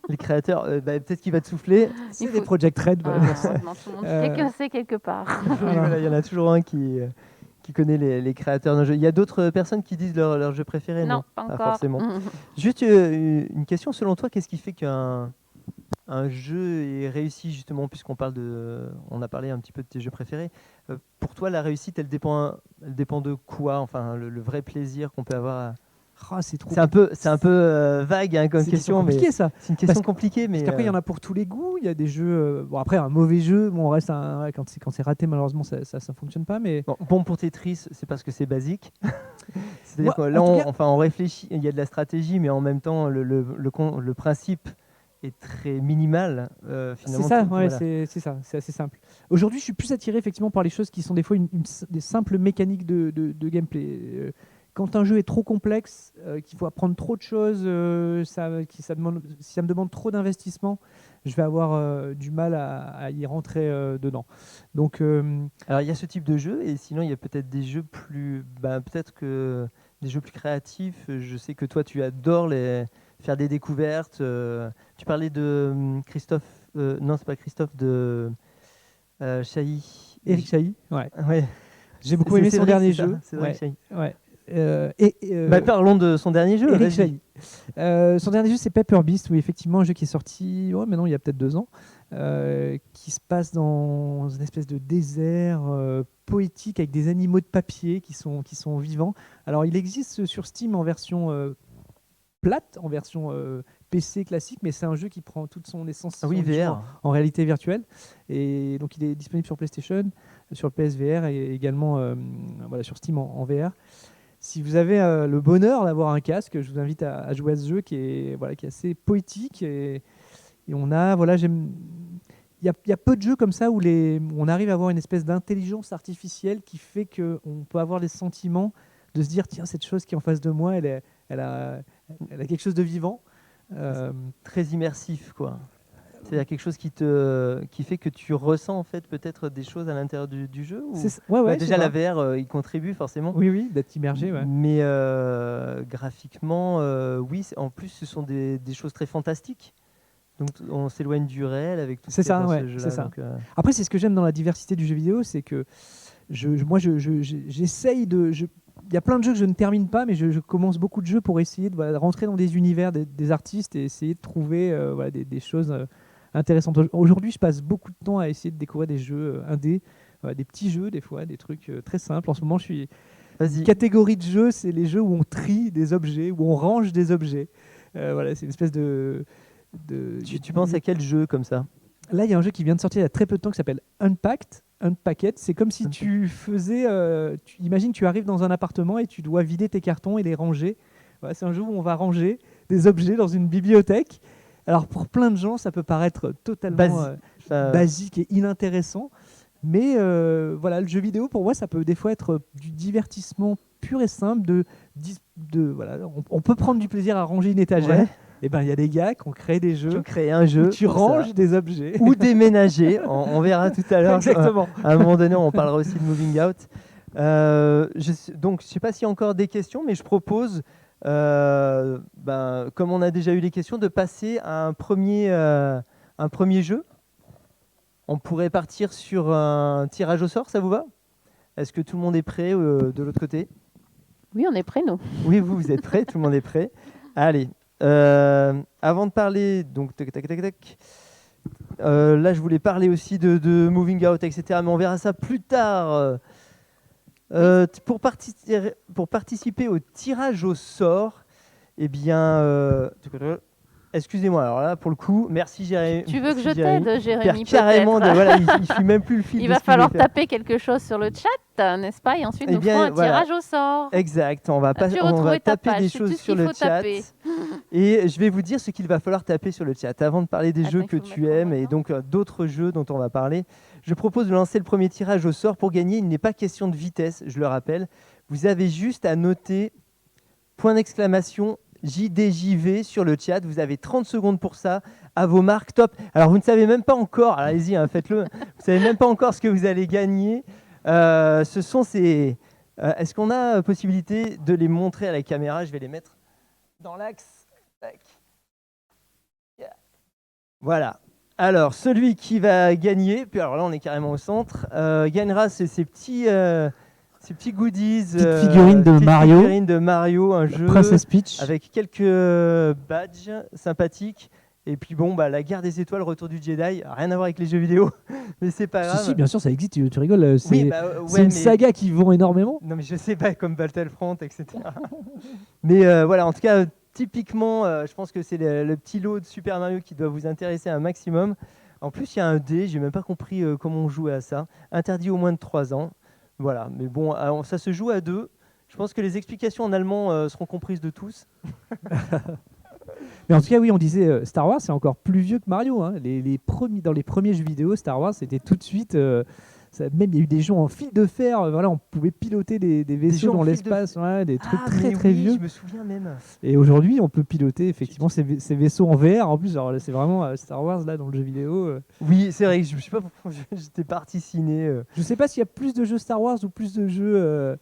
S1: Les créateurs, peut-être qu'il va te souffler.
S2: C'est des Project Red. Voilà.
S3: Non, tout le monde sait que c'est quelque part.
S1: Voilà, il y en a toujours un qui connaît les créateurs d'un jeu. Il y a d'autres personnes qui disent leur jeu préféré?
S3: Non, pas encore.
S1: forcément. Juste une question, selon toi, qu'est-ce qui fait qu'un jeu est réussi, justement, puisqu'on on a parlé un petit peu de tes jeux préférés. Pour toi, la réussite, elle dépend de quoi? Enfin, le vrai plaisir qu'on peut avoir c'est un peu vague comme question, mais
S2: compliqué, ça.
S1: c'est une question compliquée. Mais
S2: parce qu'après, il y en a pour tous les goûts. Il y a des jeux. Bon, après, un mauvais jeu, on reste quand c'est raté, malheureusement, ça fonctionne pas. Mais
S1: bon, pour Tetris, c'est parce que c'est basique. C'est-à-dire
S2: Moi,
S1: que là,
S2: en tout cas-
S1: on réfléchit. Il y a de la stratégie, mais en même temps, le principe est très minimal.
S2: c'est
S1: Finalement,
S2: ça,
S1: voilà.
S2: c'est ça, c'est assez simple. Aujourd'hui, je suis plus attiré effectivement par les choses qui sont des fois des simples mécaniques de gameplay. Quand un jeu est trop complexe, qu'il faut apprendre trop de choses, si ça me demande trop d'investissement, je vais avoir du mal à y rentrer dedans. Donc,
S1: Alors il y a ce type de jeu, et sinon il y a peut-être des jeux peut-être que des jeux plus créatifs. Je sais que toi tu adores faire des découvertes. Tu parlais de Christophe, non c'est pas Christophe, de Chailly.
S2: Eric Chahi, ouais.
S1: Ouais.
S2: J'ai beaucoup aimé son dernier jeu.
S1: C'est Cédric Chailly.
S2: Ouais.
S1: Parlons de son dernier jeu.
S2: Eric
S1: vas-y.
S2: Chahi. Son dernier jeu, c'est Paper Beast, oui, effectivement, un jeu qui est sorti maintenant il y a peut-être 2 ans, qui se passe dans une espèce de désert poétique avec des animaux de papier qui sont vivants. Alors, il existe sur Steam en version plate, en version PC classique, mais c'est un jeu qui prend toute son essence
S1: Ah oui,
S2: son vision
S1: VR.
S2: en réalité virtuelle. Et donc, il est disponible sur PlayStation, sur le PSVR et également sur Steam en VR. Si vous avez le bonheur d'avoir un casque, je vous invite à jouer à ce jeu qui est assez poétique. Et on a, il y a peu de jeux comme ça où on arrive à avoir une espèce d'intelligence artificielle qui fait qu'on peut avoir les sentiments de se dire, tiens, cette chose qui est en face de moi, elle a quelque chose de vivant.
S1: Très immersif, quoi. C'est-à-dire quelque chose qui fait que tu ressens en fait peut-être des choses à l'intérieur du jeu. Déjà la VR, il contribue forcément.
S2: Oui, d'être immergé. Ouais.
S1: Mais graphiquement, oui. En plus, ce sont des choses très fantastiques. Donc on s'éloigne du réel avec tout
S2: C'est ça,
S1: dans
S2: ouais,
S1: ce jeu-là.
S2: c'est ça.
S1: Donc,
S2: Après, c'est ce que j'aime dans la diversité du jeu vidéo, c'est que j'essaye de... Il y a plein de jeux que je ne termine pas, mais je commence beaucoup de jeux pour essayer de rentrer dans des univers des artistes et essayer de trouver des choses intéressantes. Aujourd'hui, je passe beaucoup de temps à essayer de découvrir des jeux indés, des petits jeux des fois, des trucs très simples. En ce moment, je suis...
S1: Vas-y.
S2: Catégorie de jeux, c'est les jeux où on trie des objets, où on range des objets. C'est une espèce de...
S1: Tu penses à quel jeu comme ça?
S2: Là, il y a un jeu qui vient de sortir il y a très peu de temps qui s'appelle Unpacked. C'est comme si tu faisais... imagine, tu arrives dans un appartement et tu dois vider tes cartons et les ranger. Voilà, c'est un jeu où on va ranger des objets dans une bibliothèque. Alors, pour plein de gens, ça peut paraître totalement basique et inintéressant. Mais le jeu vidéo, pour moi, ça peut des fois être du divertissement pur et simple. On peut prendre du plaisir à ranger une étagère.
S1: Ouais.
S2: Et ben, il y a des gars qui ont créé des jeux.
S1: Tu crées un jeu.
S2: Où tu ranges des objets.
S1: Ou déménager. On verra tout à l'heure.
S2: Exactement.
S1: À un moment donné, on parlera aussi de Moving Out. Donc, je ne sais pas s'il y a encore des questions, mais je propose, comme on a déjà eu les questions, de passer à un premier jeu. On pourrait partir sur un tirage au sort, ça vous va? Est-ce que tout le monde est prêt de l'autre côté?
S3: Oui, on est prêts, nous.
S1: Oui, vous êtes prêts, tout le monde est prêt. Allez, avant de parler, donc là je voulais parler aussi de Moving Out, etc. Mais on verra ça plus tard. Pour participer au tirage au sort, eh bien, excusez-moi, alors là, pour le coup, merci Jérémy.
S3: Tu veux que je t'aide, Jérémy,
S1: carrément, il ne suit même plus le fil.
S3: Il va falloir taper quelque chose sur le chat, n'est-ce pas? Et ensuite, nous ferons un tirage au sort.
S1: Exact, on va taper des choses sur le chat. Et je vais vous dire ce qu'il va falloir taper sur le chat. Avant de parler des jeux que tu aimes et donc d'autres jeux dont on va parler, je propose de lancer le premier tirage au sort. Pour gagner, il n'est pas question de vitesse, je le rappelle. Vous avez juste à noter ! JDJV sur le chat, vous avez 30 secondes pour ça, à vos marques, top. Alors vous ne savez même pas encore, allez-y, faites-le, vous ne savez même pas encore ce que vous allez gagner. Ce sont ces... Est-ce qu'on a possibilité de les montrer à la caméra? Je vais les mettre dans l'axe. Yeah. Voilà. Alors, celui qui va gagner, puis alors là on est carrément au centre, gagnera ces petits goodies,
S2: figurines de Mario,
S1: un jeu
S2: Princess Peach,
S1: avec quelques badges sympathiques. Et puis la guerre des étoiles, retour du Jedi, rien à voir avec les jeux vidéo, mais c'est pas grave.
S2: Si, bien sûr, ça existe, tu rigoles. C'est
S1: une
S2: saga qui vend énormément.
S1: Non, mais je sais pas, comme Battlefront, etc. Mais voilà, en tout cas, typiquement, je pense que c'est le petit lot de Super Mario qui doit vous intéresser un maximum. En plus, il y a un dé, j'ai même pas compris comment on jouait à ça. Interdit aux moins de 3 ans. Voilà, mais bon, alors, ça se joue à 2. Je pense que les explications en allemand seront comprises de tous.
S2: Mais en tout cas, oui, on disait Star Wars, c'est encore plus vieux que Mario. Hein. Dans les premiers jeux vidéo, Star Wars, c'était tout de suite... même il y a eu des jeux en fil de fer. On pouvait piloter des vaisseaux dans l'espace, des trucs très vieux.
S1: Je me souviens même.
S2: Et aujourd'hui, on peut piloter effectivement ces vaisseaux en VR. En plus, alors, c'est vraiment Star Wars là dans le jeu vidéo.
S1: Oui, c'est vrai. Je ne sais pas pourquoi j'étais parti ciné.
S2: Je ne sais pas s'il y a plus de jeux Star Wars ou plus de jeux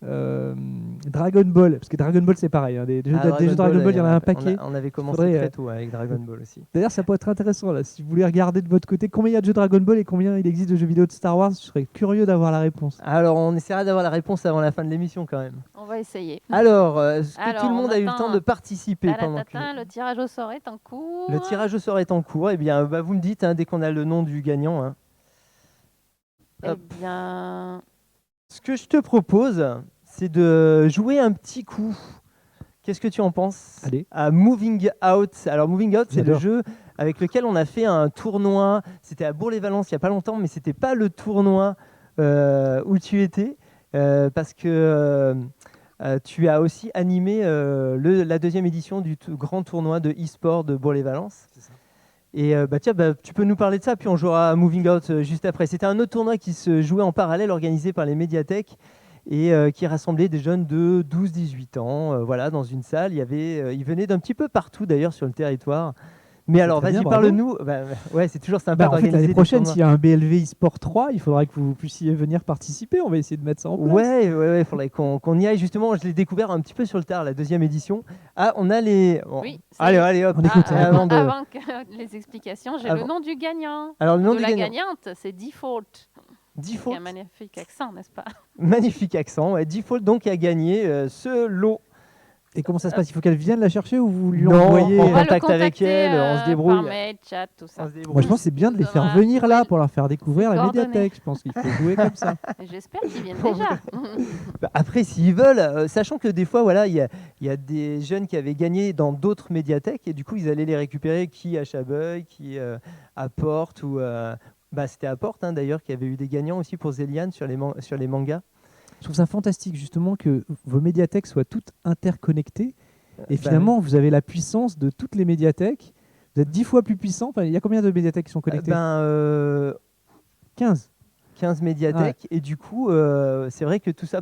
S2: Dragon Ball, parce que Dragon Ball c'est pareil, des jeux Dragon Ball, il y en a un paquet.
S1: On avait commencé très tôt avec Dragon Ball aussi.
S2: D'ailleurs, ça peut être intéressant là, si vous voulez regarder de votre côté combien il y a de jeux Dragon Ball et combien il existe de jeux vidéo de Star Wars, je serais curieux d'avoir la réponse.
S1: Alors, on essaiera d'avoir la réponse avant la fin de l'émission quand même.
S3: On va essayer.
S1: Alors, est-ce que tout le monde a eu le temps de participer pendant que...
S3: Le tirage au sort est en cours.
S1: Le tirage au sort est en cours. Eh bien, vous me dites dès qu'on a le nom du gagnant.
S3: Eh bien...
S1: Ce que je te propose, c'est de jouer un petit coup. Qu'est-ce que tu en penses?
S2: Allez.
S1: À Moving Out. Alors, Moving Out, c'est le jeu avec lequel on a fait un tournoi. C'était à Bourg-les-Valences il n'y a pas longtemps, mais ce n'était pas le tournoi où tu étais, parce que tu as aussi animé la deuxième édition du grand tournoi de e-sport de Bourg-les-Valences. C'est ça. Et tu peux nous parler de ça, puis on jouera à Moving Out juste après. C'était un autre tournoi qui se jouait en parallèle, organisé par les médiathèques, et qui rassemblait des jeunes de 12-18 ans, dans une salle. Ils venaient d'un petit peu partout d'ailleurs sur le territoire. Mais alors, vas-y, parle-nous. Ouais, c'est toujours sympa d'organiser.
S2: L'année prochaine, s'il y a un BLV eSport 3, il faudrait que vous puissiez venir participer. On va essayer de mettre ça en place.
S1: Ouais, il faudrait qu'on y aille. Justement, je l'ai découvert un petit peu sur le tard, la deuxième édition. Ah, on a les... Bon.
S3: Oui,
S1: allez, hop,
S2: on écoute.
S3: Avant que les explications, j'ai le nom du gagnant.
S1: Alors, le nom
S3: de la gagnante, c'est Default. Avec
S1: Default,
S3: un magnifique accent, n'est-ce pas?
S1: magnifique accent. Ouais. Default donc a gagné ce lot.
S2: Et comment ça se passe? Il faut qu'elle vienne la chercher ou vous lui
S1: Non,
S2: envoyez
S1: on
S3: On va le
S1: contact avec
S3: contacter
S1: elle, on se débrouille.
S3: par mail, chat, tout ça.
S1: On se débrouille.
S2: Moi, je pense que c'est bien de les faire
S3: Faudra
S2: venir là
S3: trouver
S2: pour leur faire découvrir la
S3: coordonnées.
S2: médiathèque. Je pense qu'il faut jouer comme ça.
S3: J'espère qu'ils viennent
S1: Bon,
S3: déjà.
S1: Bah, après, s'ils veulent, sachant que des fois, voilà, il y a des jeunes qui avaient gagné dans d'autres médiathèques et du coup, ils allaient les récupérer, qui à Chabeuil, qui à Porte ou bah, c'était à Porte hein, d'ailleurs, qui avait eu des gagnants aussi pour Zéliane sur les mangas.
S2: Je trouve ça fantastique justement que vos médiathèques soient toutes interconnectées. Et
S1: Bah
S2: finalement, vous avez la puissance de toutes les médiathèques. Vous êtes 10 fois plus puissant. Enfin, il y a combien de médiathèques qui sont connectées?
S1: 15
S2: 15.
S1: médiathèques et du coup, c'est vrai que tout ça,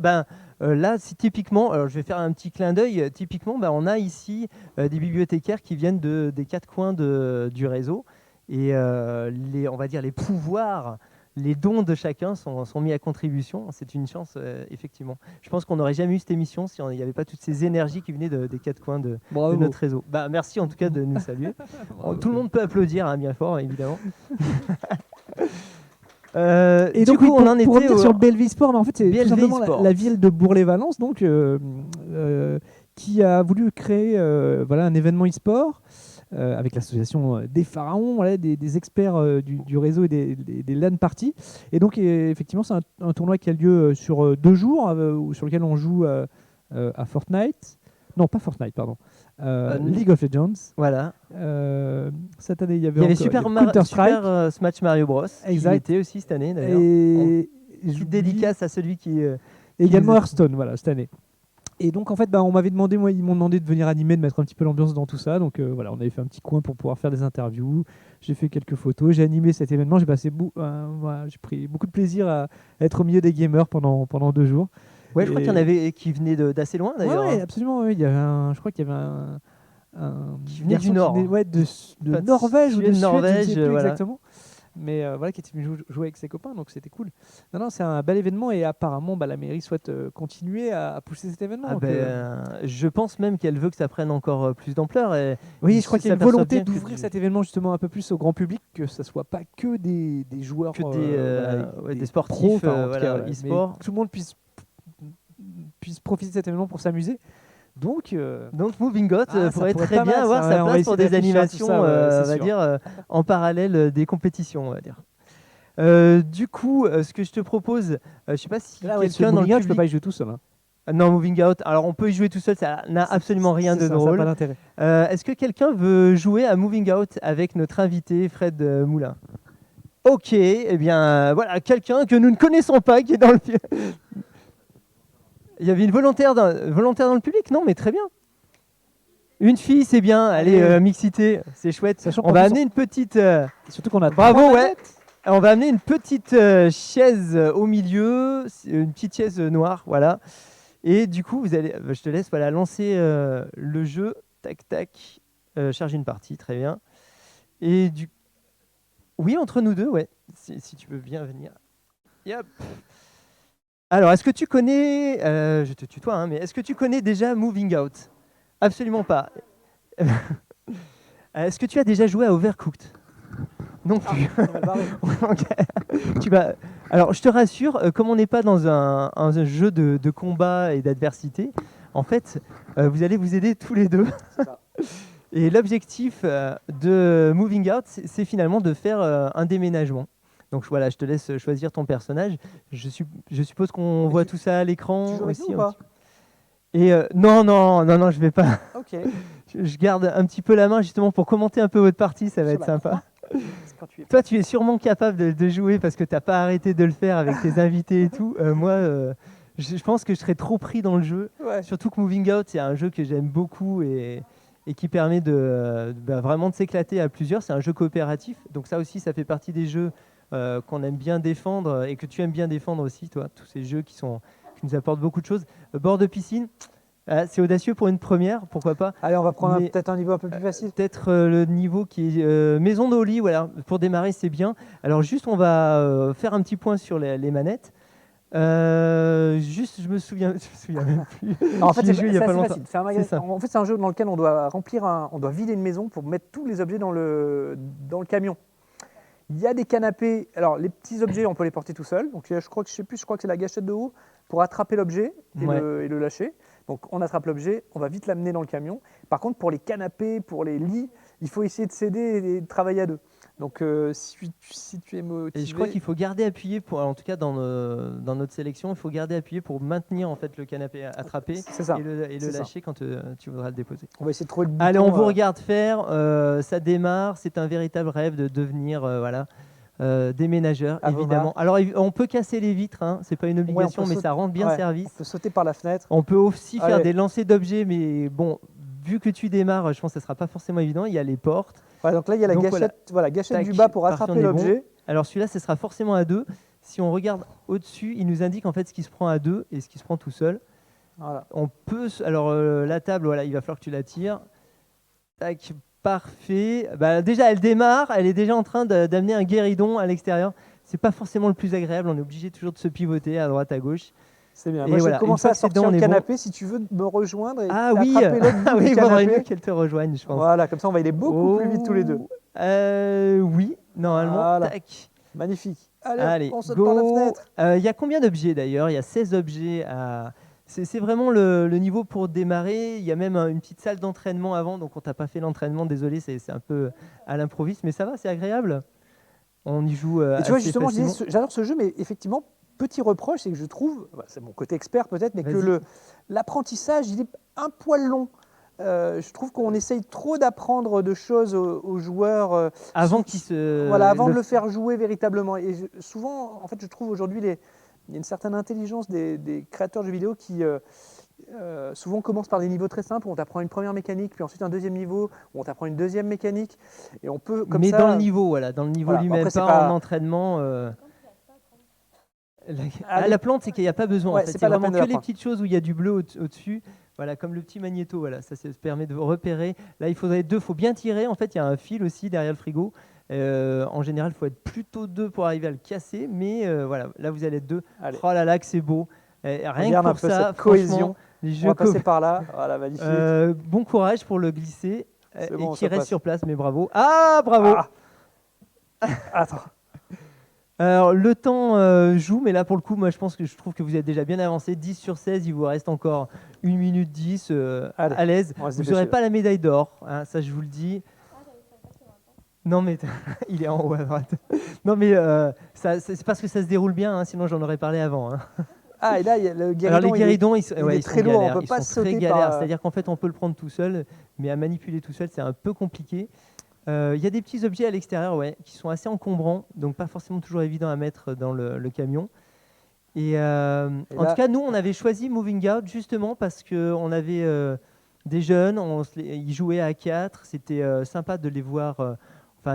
S1: là, c'est typiquement, alors je vais faire un petit clin d'œil, typiquement, on a ici des bibliothécaires qui viennent des quatre coins du réseau et on va dire les pouvoirs, les dons de chacun sont mis à contribution. C'est une chance, effectivement. Je pense qu'on n'aurait jamais eu cette émission si il n'y avait pas toutes ces énergies qui venaient des quatre coins de notre réseau. Merci en tout cas de nous saluer. Tout le monde peut applaudir hein, bien fort, évidemment.
S2: Et
S1: du
S2: donc,
S1: coup,
S2: oui,
S1: on en
S2: pour
S1: était
S2: revenir sur Belleville Sport, mais en fait, c'est tout
S1: Belleville
S2: simplement
S1: Sport.
S2: la ville de Bourg-les-Valence donc, qui a voulu créer voilà, un événement e-sport avec l'association des pharaons, voilà, des experts du réseau et des LAN parties. Et donc, effectivement, c'est un tournoi qui a lieu sur 2 jours, sur lequel on joue à Fortnite. Non, pas Fortnite, pardon. League of Legends.
S1: Voilà.
S2: Cette année, il y
S1: Il y avait
S2: encore
S1: Super Smash Mario Bros.
S2: Exact.
S1: Qui était aussi cette année d'ailleurs.
S2: Et
S1: Petite dédicace à celui qui.
S2: Et également
S1: nous-
S2: Hearthstone, voilà, cette année. Et donc, en fait, on m'avait demandé, ils m'ont demandé de venir animer, de mettre un petit peu l'ambiance dans tout ça. Donc, voilà, on avait fait un petit coin pour pouvoir faire des interviews. J'ai fait quelques photos, j'ai animé cet événement. Voilà, j'ai pris beaucoup de plaisir à être au milieu des gamers pendant 2 jours.
S1: Ouais, je crois qu'il y en avait qui venaient d'assez loin d'ailleurs.
S2: Ouais,
S1: hein.
S2: absolument. Ouais. Je crois qu'il y avait un
S1: Qui venait du
S2: garçon
S1: Nord.
S2: qui venait, de
S1: Enfin, de
S2: Norvège ou de
S1: Suède,
S2: Suède,
S1: Norvège,
S2: je ne sais plus
S1: voilà.
S2: exactement. Mais voilà, qui était venu jouer avec ses copains, donc c'était cool. Non, c'est un bel événement et apparemment, la mairie souhaite continuer à pousser cet événement.
S1: Ah
S2: donc,
S1: je pense même qu'elle veut que ça prenne encore plus d'ampleur. Et
S2: oui, je crois qu'il y a une
S1: s'aperçoit
S2: volonté
S1: bien que
S2: d'ouvrir cet événement justement un peu plus au grand public, que ça soit pas que des joueurs,
S1: que
S2: voilà,
S1: des sportifs,
S2: pros, enfin, en tout
S1: voilà,
S2: cas, voilà,
S1: e-sport.
S2: mais que tout le monde puisse profiter de cet événement pour s'amuser. Donc,
S1: Moving Out
S2: ça
S1: pourrait
S2: pourrait
S1: très
S2: pas
S1: bien
S2: mal,
S1: avoir
S2: ça,
S1: sa
S2: ouais, on va
S1: place pour
S2: essayer
S1: des
S2: de réfléchir à tout
S1: animations,
S2: ça, ouais, c'est
S1: on va
S2: sûr.
S1: dire, en parallèle des compétitions, on va dire. Du coup, ce que je te propose, je sais pas si
S2: là, ouais,
S1: quelqu'un dans le
S2: je peux
S1: public...
S2: pas y jouer tout seul. Hein.
S1: Non, Moving Out. Alors, on peut y jouer tout seul, ça n'a absolument rien de
S2: Ça, ça a
S1: drôle.
S2: pas d'intérêt.
S1: Est-ce que quelqu'un veut jouer à Moving Out avec notre invité Fred Moulin? Ok, eh bien, voilà, quelqu'un que nous ne connaissons pas qui est dans le... Il y avait une volontaire dans le public? Non, mais très bien. Une fille, c'est bien. Allez, mixité, c'est chouette.
S2: Sachant
S1: On
S2: qu'en
S1: va
S2: plus,
S1: amener une petite...
S2: Surtout qu'on a
S1: Bravo,
S2: 3
S1: ouais.
S2: manettes.
S1: On va amener une petite chaise au milieu, une petite chaise noire, voilà. Et du coup, je te laisse lancer le jeu. Tac, tac. Charger une partie, très bien. Et oui, entre nous deux, ouais. Si tu veux bien venir. Yep. Alors, est-ce que tu connais... je te tutoie, hein, mais est-ce que tu connais déjà Moving Out? Absolument pas. Est-ce que tu as déjà joué à Overcooked? Non plus. Ok. Alors, je te rassure, comme on n'est pas dans un jeu de combat et d'adversité, en fait, vous allez vous aider tous les deux. Et l'objectif de Moving Out, c'est finalement de faire un déménagement. Donc voilà, je te laisse choisir ton personnage. Je suppose qu'on voit tout ça à l'écran
S2: Tu joues avec
S1: aussi.
S2: nous ou pas?
S1: Et non, je vais pas.
S2: Ok.
S1: Je garde un petit peu la main justement pour commenter un peu votre partie, ça va être sympa. Toi, tu es sûrement capable de jouer parce que tu n'as pas arrêté de le faire avec tes invités et tout. Moi, je pense que je serais trop pris dans le jeu.
S2: Ouais.
S1: Surtout que Moving Out, c'est un jeu que j'aime beaucoup et qui permet vraiment de s'éclater à plusieurs. C'est un jeu coopératif. Donc ça aussi, ça fait partie des jeux qu'on aime bien défendre et que tu aimes bien défendre aussi, toi. Tous ces jeux qui nous apportent beaucoup de choses. Bord de piscine. C'est audacieux pour une première, pourquoi pas.
S2: Allez, on va prendre
S1: Mais,
S2: peut-être un niveau un peu plus facile.
S1: Peut-être le niveau qui est maison d'Oli, voilà. Pour démarrer, c'est bien. Alors juste, on va faire un petit point sur les manettes. Juste, je me souviens même plus.
S2: En fait,
S1: J'y ai joué il y a pas longtemps.
S2: facile.
S1: C'est ça.
S2: En fait, c'est un jeu dans lequel on doit vider une maison pour mettre tous les objets dans le camion.
S4: Il y a des canapés. Alors, les petits objets, on peut les porter tout seul. Donc, je crois que c'est la gâchette de haut pour attraper l'objet et,
S1: Ouais.
S4: et le lâcher. Donc, on attrape l'objet, on va vite l'amener dans le camion. Par contre, pour les canapés, pour les lits, il faut essayer de s'aider et de travailler à deux. Donc, si tu es motivé...
S1: Et je crois qu'il faut garder appuyé, en tout cas dans notre sélection, il faut garder appuyé pour maintenir en fait le canapé attrapé
S4: C'est ça.
S1: et le
S4: C'est ça.
S1: lâcher quand tu voudras le déposer.
S4: On va essayer de trouver le bouton.
S1: Allez, on vous regarde faire, ça démarre, c'est un véritable rêve de devenir déménageur,
S4: À vos
S1: évidemment. Alors, on peut casser les vitres, hein, c'est pas une obligation, mais ça rend bien
S4: ouais,
S1: service.
S4: On peut sauter par la fenêtre.
S1: On peut aussi faire
S4: Allez.
S1: des lancers d'objets, mais bon, vu que tu démarres, je pense que ce sera pas forcément évident. Il y a les portes.
S4: Ouais, donc là, il y a la
S1: Donc,
S4: gâchette, gâchette
S1: Tac,
S4: du bas pour
S1: parfait,
S4: attraper
S1: on est bon.
S4: l'objet.
S1: Alors celui-là, ce sera forcément à deux. Si on regarde au-dessus, il nous indique en fait ce qui se prend à deux et ce qui se prend tout seul.
S4: Voilà.
S1: On peut, alors la table, voilà, il va falloir que tu la tires. Tac, parfait. Bah, déjà, elle démarre, elle est déjà en train d'amener un guéridon à l'extérieur. C'est pas forcément le plus agréable. On est obligé toujours de se pivoter à droite, à gauche.
S4: C'est bien.
S1: Et
S4: Moi,
S1: voilà,
S4: j'ai commencé
S1: une fois
S4: à
S1: que c'est
S4: sortir
S1: dedans,
S4: le
S1: on est bon.
S4: canapé. Si tu veux me rejoindre et
S1: Ah oui,
S4: attraper l'autre bout
S1: oui,
S4: du
S1: il faudrait
S4: canapé.
S1: mieux qu'elle te rejoigne, je pense.
S4: Voilà, comme ça, on va aller beaucoup plus vite tous les deux.
S1: Oui, normalement.
S4: Voilà.
S1: Tac.
S4: Magnifique. Allez,
S1: Allez,
S4: on saute par la
S1: go.
S4: fenêtre.
S1: Il y a combien d'objets d'ailleurs? Il y a 16 objets. C'est vraiment le niveau pour démarrer. Il y a même une petite salle d'entraînement avant. Donc, on t'a pas fait l'entraînement, désolé, c'est un peu à l'improviste. Mais ça va, c'est agréable. On y joue
S4: Et tu vois,
S1: assez
S4: justement, je disais,
S1: facilement.
S4: j'adore ce jeu, mais effectivement, petit reproche, c'est que je trouve, c'est mon côté expert peut-être, mais que
S1: Vas-y.
S4: l'apprentissage, il est un poil long. Je trouve qu'on essaye trop d'apprendre de choses aux joueurs
S1: Avant qu'ils se.
S4: avant de le faire jouer véritablement. Et souvent, en fait, je trouve aujourd'hui, il y a une certaine intelligence des créateurs de jeux vidéo qui souvent commencent par des niveaux très simples, où on t'apprend une première mécanique, puis ensuite un deuxième niveau, où on t'apprend une deuxième mécanique. Et on peut, comme
S1: Mais
S4: ça,
S1: dans le niveau, voilà, dans le niveau
S4: Voilà,
S1: lui-même,
S4: après, c'est
S1: pas
S4: pas-
S1: en entraînement. La plante, c'est qu'il n'y a pas besoin.
S4: Ouais,
S1: en fait.
S4: c'est
S1: C'est
S4: pas la
S1: vraiment
S4: peine de
S1: que
S4: la
S1: les petites choses où il y a du bleu au-dessus. Voilà, comme le petit magnéto, voilà, ça permet de repérer. Là, il faudrait deux, il faut bien tirer. En fait, il y a un fil aussi derrière le frigo. En général, il faut être plutôt deux pour arriver à le casser. Mais voilà, là, vous allez être deux.
S4: Allez.
S1: Oh là là, que c'est beau. Rien
S4: regarde
S1: que
S4: un
S1: pour
S4: peu
S1: ça,
S4: cette cohésion.
S1: franchement, les
S4: on
S1: jeux
S4: va passer par là. Voilà, magnifique.
S1: bon courage pour le glisser
S4: C'est
S1: et
S4: bon,
S1: qui
S4: ça
S1: reste
S4: passe.
S1: sur place. Mais bravo. Ah, bravo.
S4: Ah. Attends.
S1: Alors, le temps joue, mais là, pour le coup, moi, je trouve que vous êtes déjà bien avancé. 10 sur 16, il vous reste encore 1 minute 10
S4: Allez,
S1: à l'aise.
S4: on va se
S1: Vous
S4: dépêcher.
S1: n'aurez pas la médaille d'or, hein, ça, je vous le dis. Non, mais il est en haut à droite. Non, mais c'est parce que ça se déroule bien, hein, sinon j'en aurais parlé avant. Hein.
S4: Ah, et là, il y a le guéridon.
S1: Alors, les guéridons, ils sont
S4: est très
S1: sont
S4: lourd, on
S1: galères.
S4: peut
S1: Ils
S4: pas
S1: sont très
S4: sauter
S1: galères.
S4: par-
S1: C'est-à-dire qu'en fait, on peut le prendre tout seul, mais à manipuler tout seul, c'est un peu compliqué. Il y a des petits objets à l'extérieur qui sont assez encombrants, donc pas forcément toujours évident à mettre dans le camion. Et en
S4: là-
S1: tout cas, nous, on avait choisi Moving Out justement parce qu'on avait des jeunes, ils jouaient à 4, c'était sympa de les voir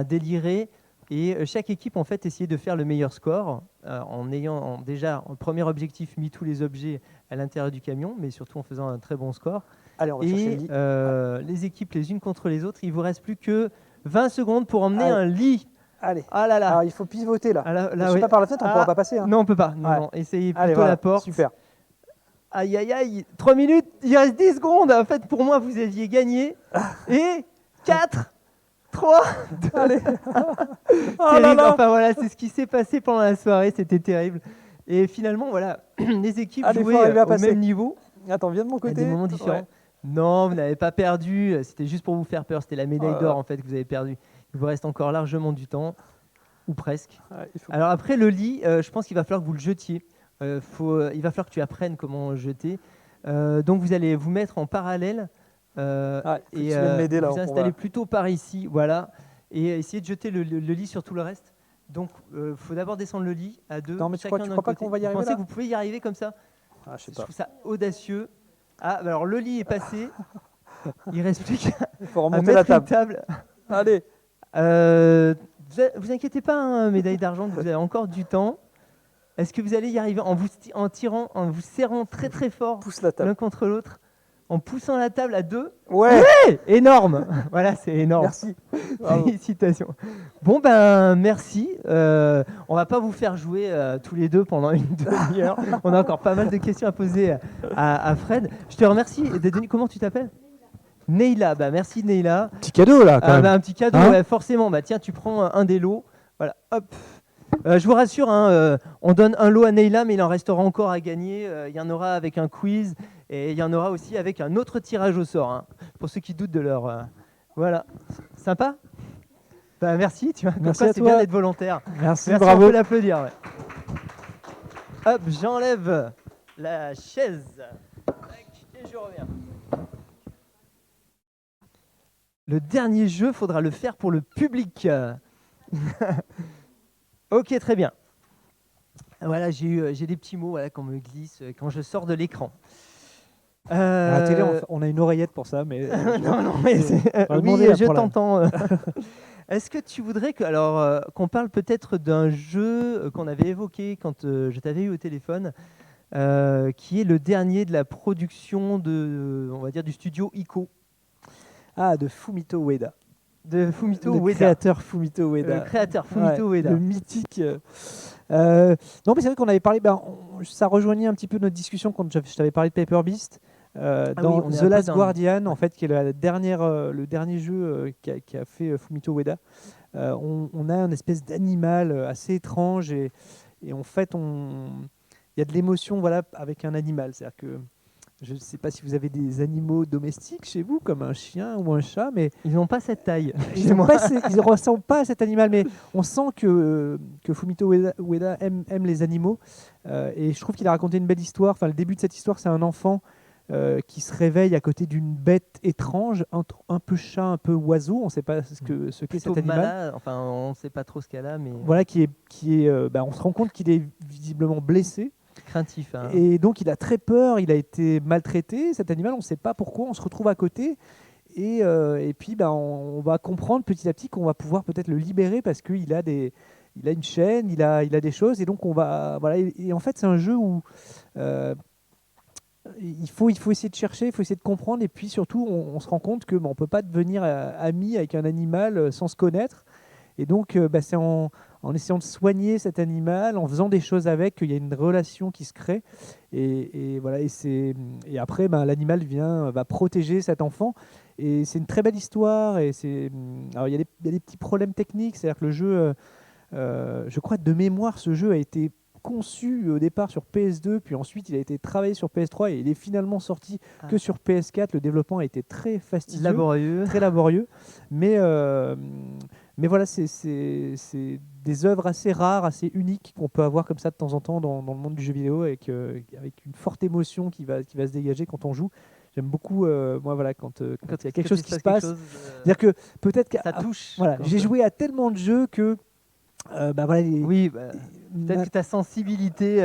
S1: délirer. Et chaque équipe, en fait, essayait de faire le meilleur score en ayant déjà, en premier objectif, mis tous les objets à l'intérieur du camion, mais surtout en faisant un très bon score.
S4: Allez, on va chercher le
S1: Et
S4: lit.
S1: les équipes les unes contre les autres, il vous reste plus que 20 secondes pour emmener
S4: Allez.
S1: un lit.
S4: Allez.
S1: Ah là là.
S4: Alors, il faut pivoter là.
S1: Ah là,
S4: Je
S1: là,
S4: sais
S1: ouais.
S4: pas par la fenêtre, on
S1: Ah,
S4: pourra pas passer. Hein.
S1: Non, on peut pas. Non,
S4: Ouais.
S1: non. Essayez plutôt
S4: Allez, voilà.
S1: la porte.
S4: Super.
S1: Aïe, aïe, aïe. 3 minutes. Il reste 10 secondes. En fait, pour moi, vous aviez gagné. Et 4, 3, 2.
S4: Allez.
S1: Terrible.
S4: Oh là là.
S1: Enfin, voilà, c'est ce qui s'est passé pendant la soirée. C'était terrible. Et finalement, voilà, les équipes
S4: Allez, faut
S1: jouaient
S4: arriver à
S1: au
S4: passer.
S1: même niveau.
S4: Attends, viens de mon
S1: À
S4: côté.
S1: des moments différents.
S4: Ouais.
S1: Non, vous n'avez pas perdu. C'était juste pour vous faire peur. C'était la médaille
S4: Oh là
S1: d'or
S4: là.
S1: en fait que vous avez perdu. Il vous reste encore largement du temps, ou presque.
S4: Ouais, il faut-
S1: Alors après le lit, je pense qu'il va falloir que vous le jetiez. Il va falloir que tu apprennes comment jeter. Donc vous allez vous mettre en parallèle
S4: Ouais, faut que tu
S1: et
S4: viennes m'aider, là,
S1: vous
S4: on
S1: installer
S4: va-
S1: plutôt par ici, voilà, et essayer de jeter le lit sur tout le reste. Donc faut d'abord descendre le lit à deux.
S4: Non, mais tu
S1: chacun
S4: crois
S1: d'un
S4: pas
S1: côté.
S4: qu'on va y
S1: Vous
S4: arriver
S1: pensez
S4: là
S1: que vous pouvez y arriver comme ça?
S4: Ah, je sais
S1: Je
S4: pas.
S1: trouve ça audacieux. Ah, bah alors le lit est passé. Il reste plus qu'à
S4: Il faut
S1: à
S4: remonter
S1: mettre
S4: la
S1: une
S4: table.
S1: table.
S4: Allez.
S1: Vous inquiétez pas, hein, médaille d'argent, vous avez encore du temps. Est-ce que vous allez y arriver en tirant, en vous serrant très très fort
S4: Pousse la table.
S1: l'un contre l'autre, en poussant la table à deux?
S4: Ouais.
S1: Énorme. Voilà, c'est énorme.
S4: Merci. Bravo.
S1: Félicitations. Bon ben merci. On va pas vous faire jouer tous les deux pendant une demi-heure. On a encore pas mal de questions à poser à Fred. Je te remercie d'être venu. Comment tu t'appelles? Neila. Bah merci Neila.
S2: Petit cadeau là, quand même.
S1: Un petit cadeau,
S2: Hein
S1: ouais, forcément. Bah tiens, tu prends un des lots. Voilà, hop. Je vous rassure, hein, on donne un lot à Neila, mais il en restera encore à gagner. Il y en aura avec un quiz et il y en aura aussi avec un autre tirage au sort, hein, pour ceux qui doutent de leur... Voilà, sympa. Bah, merci, tu vois, comme
S2: Merci
S1: quoi
S2: à
S1: c'est
S2: toi.
S1: bien d'être volontaire.
S2: Merci,
S1: Merci,
S2: bravo.
S1: on peut l'applaudir. Ouais. Hop, j'enlève la chaise. Tac, et je reviens. Le dernier jeu, faudra le faire pour le public. Ok, très bien. Voilà, j'ai des petits mots voilà, qu'on me glisse quand je sors de l'écran.
S2: À la télé, on a une oreillette pour ça, mais
S1: non, non, mais
S2: on va
S1: oui,
S2: demander là
S1: je
S2: pour la-
S1: t'entends. Est-ce que tu voudrais qu'on parle peut-être d'un jeu qu'on avait évoqué quand je t'avais eu au téléphone, qui est le dernier de la production on va dire, du studio ICO,
S2: Ah, de Fumito Ueda.
S1: de Fumito
S2: Le
S1: Ueda.
S2: créateur Fumito Ueda.
S1: Le créateur Fumito Ueda.
S2: Le mythique. Non, mais c'est vrai qu'on avait parlé. Ça rejoignait un petit peu notre discussion quand je t'avais parlé de Paper Beast. Dans
S1: oui, on est
S2: The
S1: un peu
S2: Last
S1: dans-
S2: Guardian, en fait, qui est le dernier jeu qu'a fait Fumito Ueda. On a une espèce d'animal assez étrange et en fait, il y a de l'émotion voilà, avec un animal. C'est-à-dire que je ne sais pas si vous avez des animaux domestiques chez vous, comme un chien ou un chat, mais
S1: Ils n'ont pas cette taille.
S2: ils ne ressemblent pas à cet animal, mais on sent que Fumito Ueda aime les animaux. Et je trouve qu'il a raconté une belle histoire. Enfin, le début de cette histoire, c'est un enfant qui se réveille à côté d'une bête étrange, un peu chat, un peu oiseau. On ne sait pas ce qu'est
S1: Plutôt
S2: cet animal.
S1: malade. Enfin, on ne sait pas trop ce qu'elle a, mais
S2: Voilà, on se rend compte qu'il est visiblement blessé.
S1: craintif. Hein.
S2: Et donc, il a très peur. Il a été maltraité, cet animal. On ne sait pas pourquoi. On se retrouve à côté. Et puis, on va comprendre petit à petit qu'on va pouvoir peut-être le libérer parce qu'il a il a une chaîne, il a des choses. Et donc, voilà. Et en fait, c'est un jeu où il faut essayer de chercher, il faut essayer de comprendre. Et puis, surtout, on se rend compte que on ne peut pas devenir ami avec un animal sans se connaître. Et donc, c'est en essayant de soigner cet animal, en faisant des choses avec, qu'il y a une relation qui se crée. Et voilà. Et après, l'animal va protéger cet enfant. Et c'est une très belle histoire. Alors, il y a des petits problèmes techniques. C'est-à-dire que le jeu, je crois de mémoire, ce jeu a été conçu au départ sur PS2, puis ensuite il a été travaillé sur PS3 et il est finalement sorti que sur PS4. Le développement a été très fastidieux,
S1: Laborieux.
S2: très laborieux, mais voilà, c'est des œuvres assez rares, assez uniques qu'on peut avoir comme ça de temps en temps dans le monde du jeu vidéo, avec une forte émotion qui va se dégager quand on joue. J'aime beaucoup, moi, voilà, quand il y a quelque chose qui se passe. C'est-à-dire que peut-être que
S1: ça touche.
S2: voilà, j'ai joué à tellement de jeux que voilà,
S1: Oui, peut-être que ta sensibilité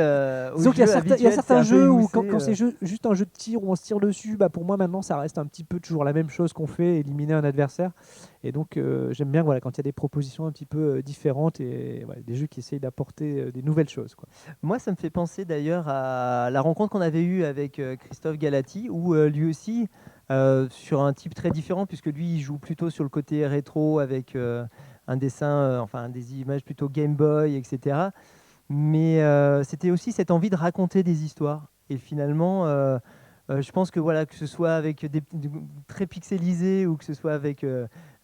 S1: au
S2: disons qu'il
S1: jeu
S2: y a
S1: habituel,
S2: certains
S1: c'est un peu
S2: jeux où
S1: émoussé,
S2: quand c'est juste un jeu de tir où on se tire dessus, pour moi maintenant ça reste un petit peu toujours la même chose qu'on fait, éliminer un adversaire. Et donc j'aime bien voilà, quand il y a des propositions un petit peu différentes et des jeux qui essayent d'apporter des nouvelles choses, quoi.
S1: Moi, ça me fait penser d'ailleurs à la rencontre qu'on avait eue avec Christophe Galati, où lui aussi, sur un type très différent, puisque lui, il joue plutôt sur le côté rétro avec un dessin, enfin des images plutôt Game Boy, etc. Mais c'était aussi cette envie de raconter des histoires. Et finalement, je pense que voilà, que ce soit avec très pixelisé ou que ce soit avec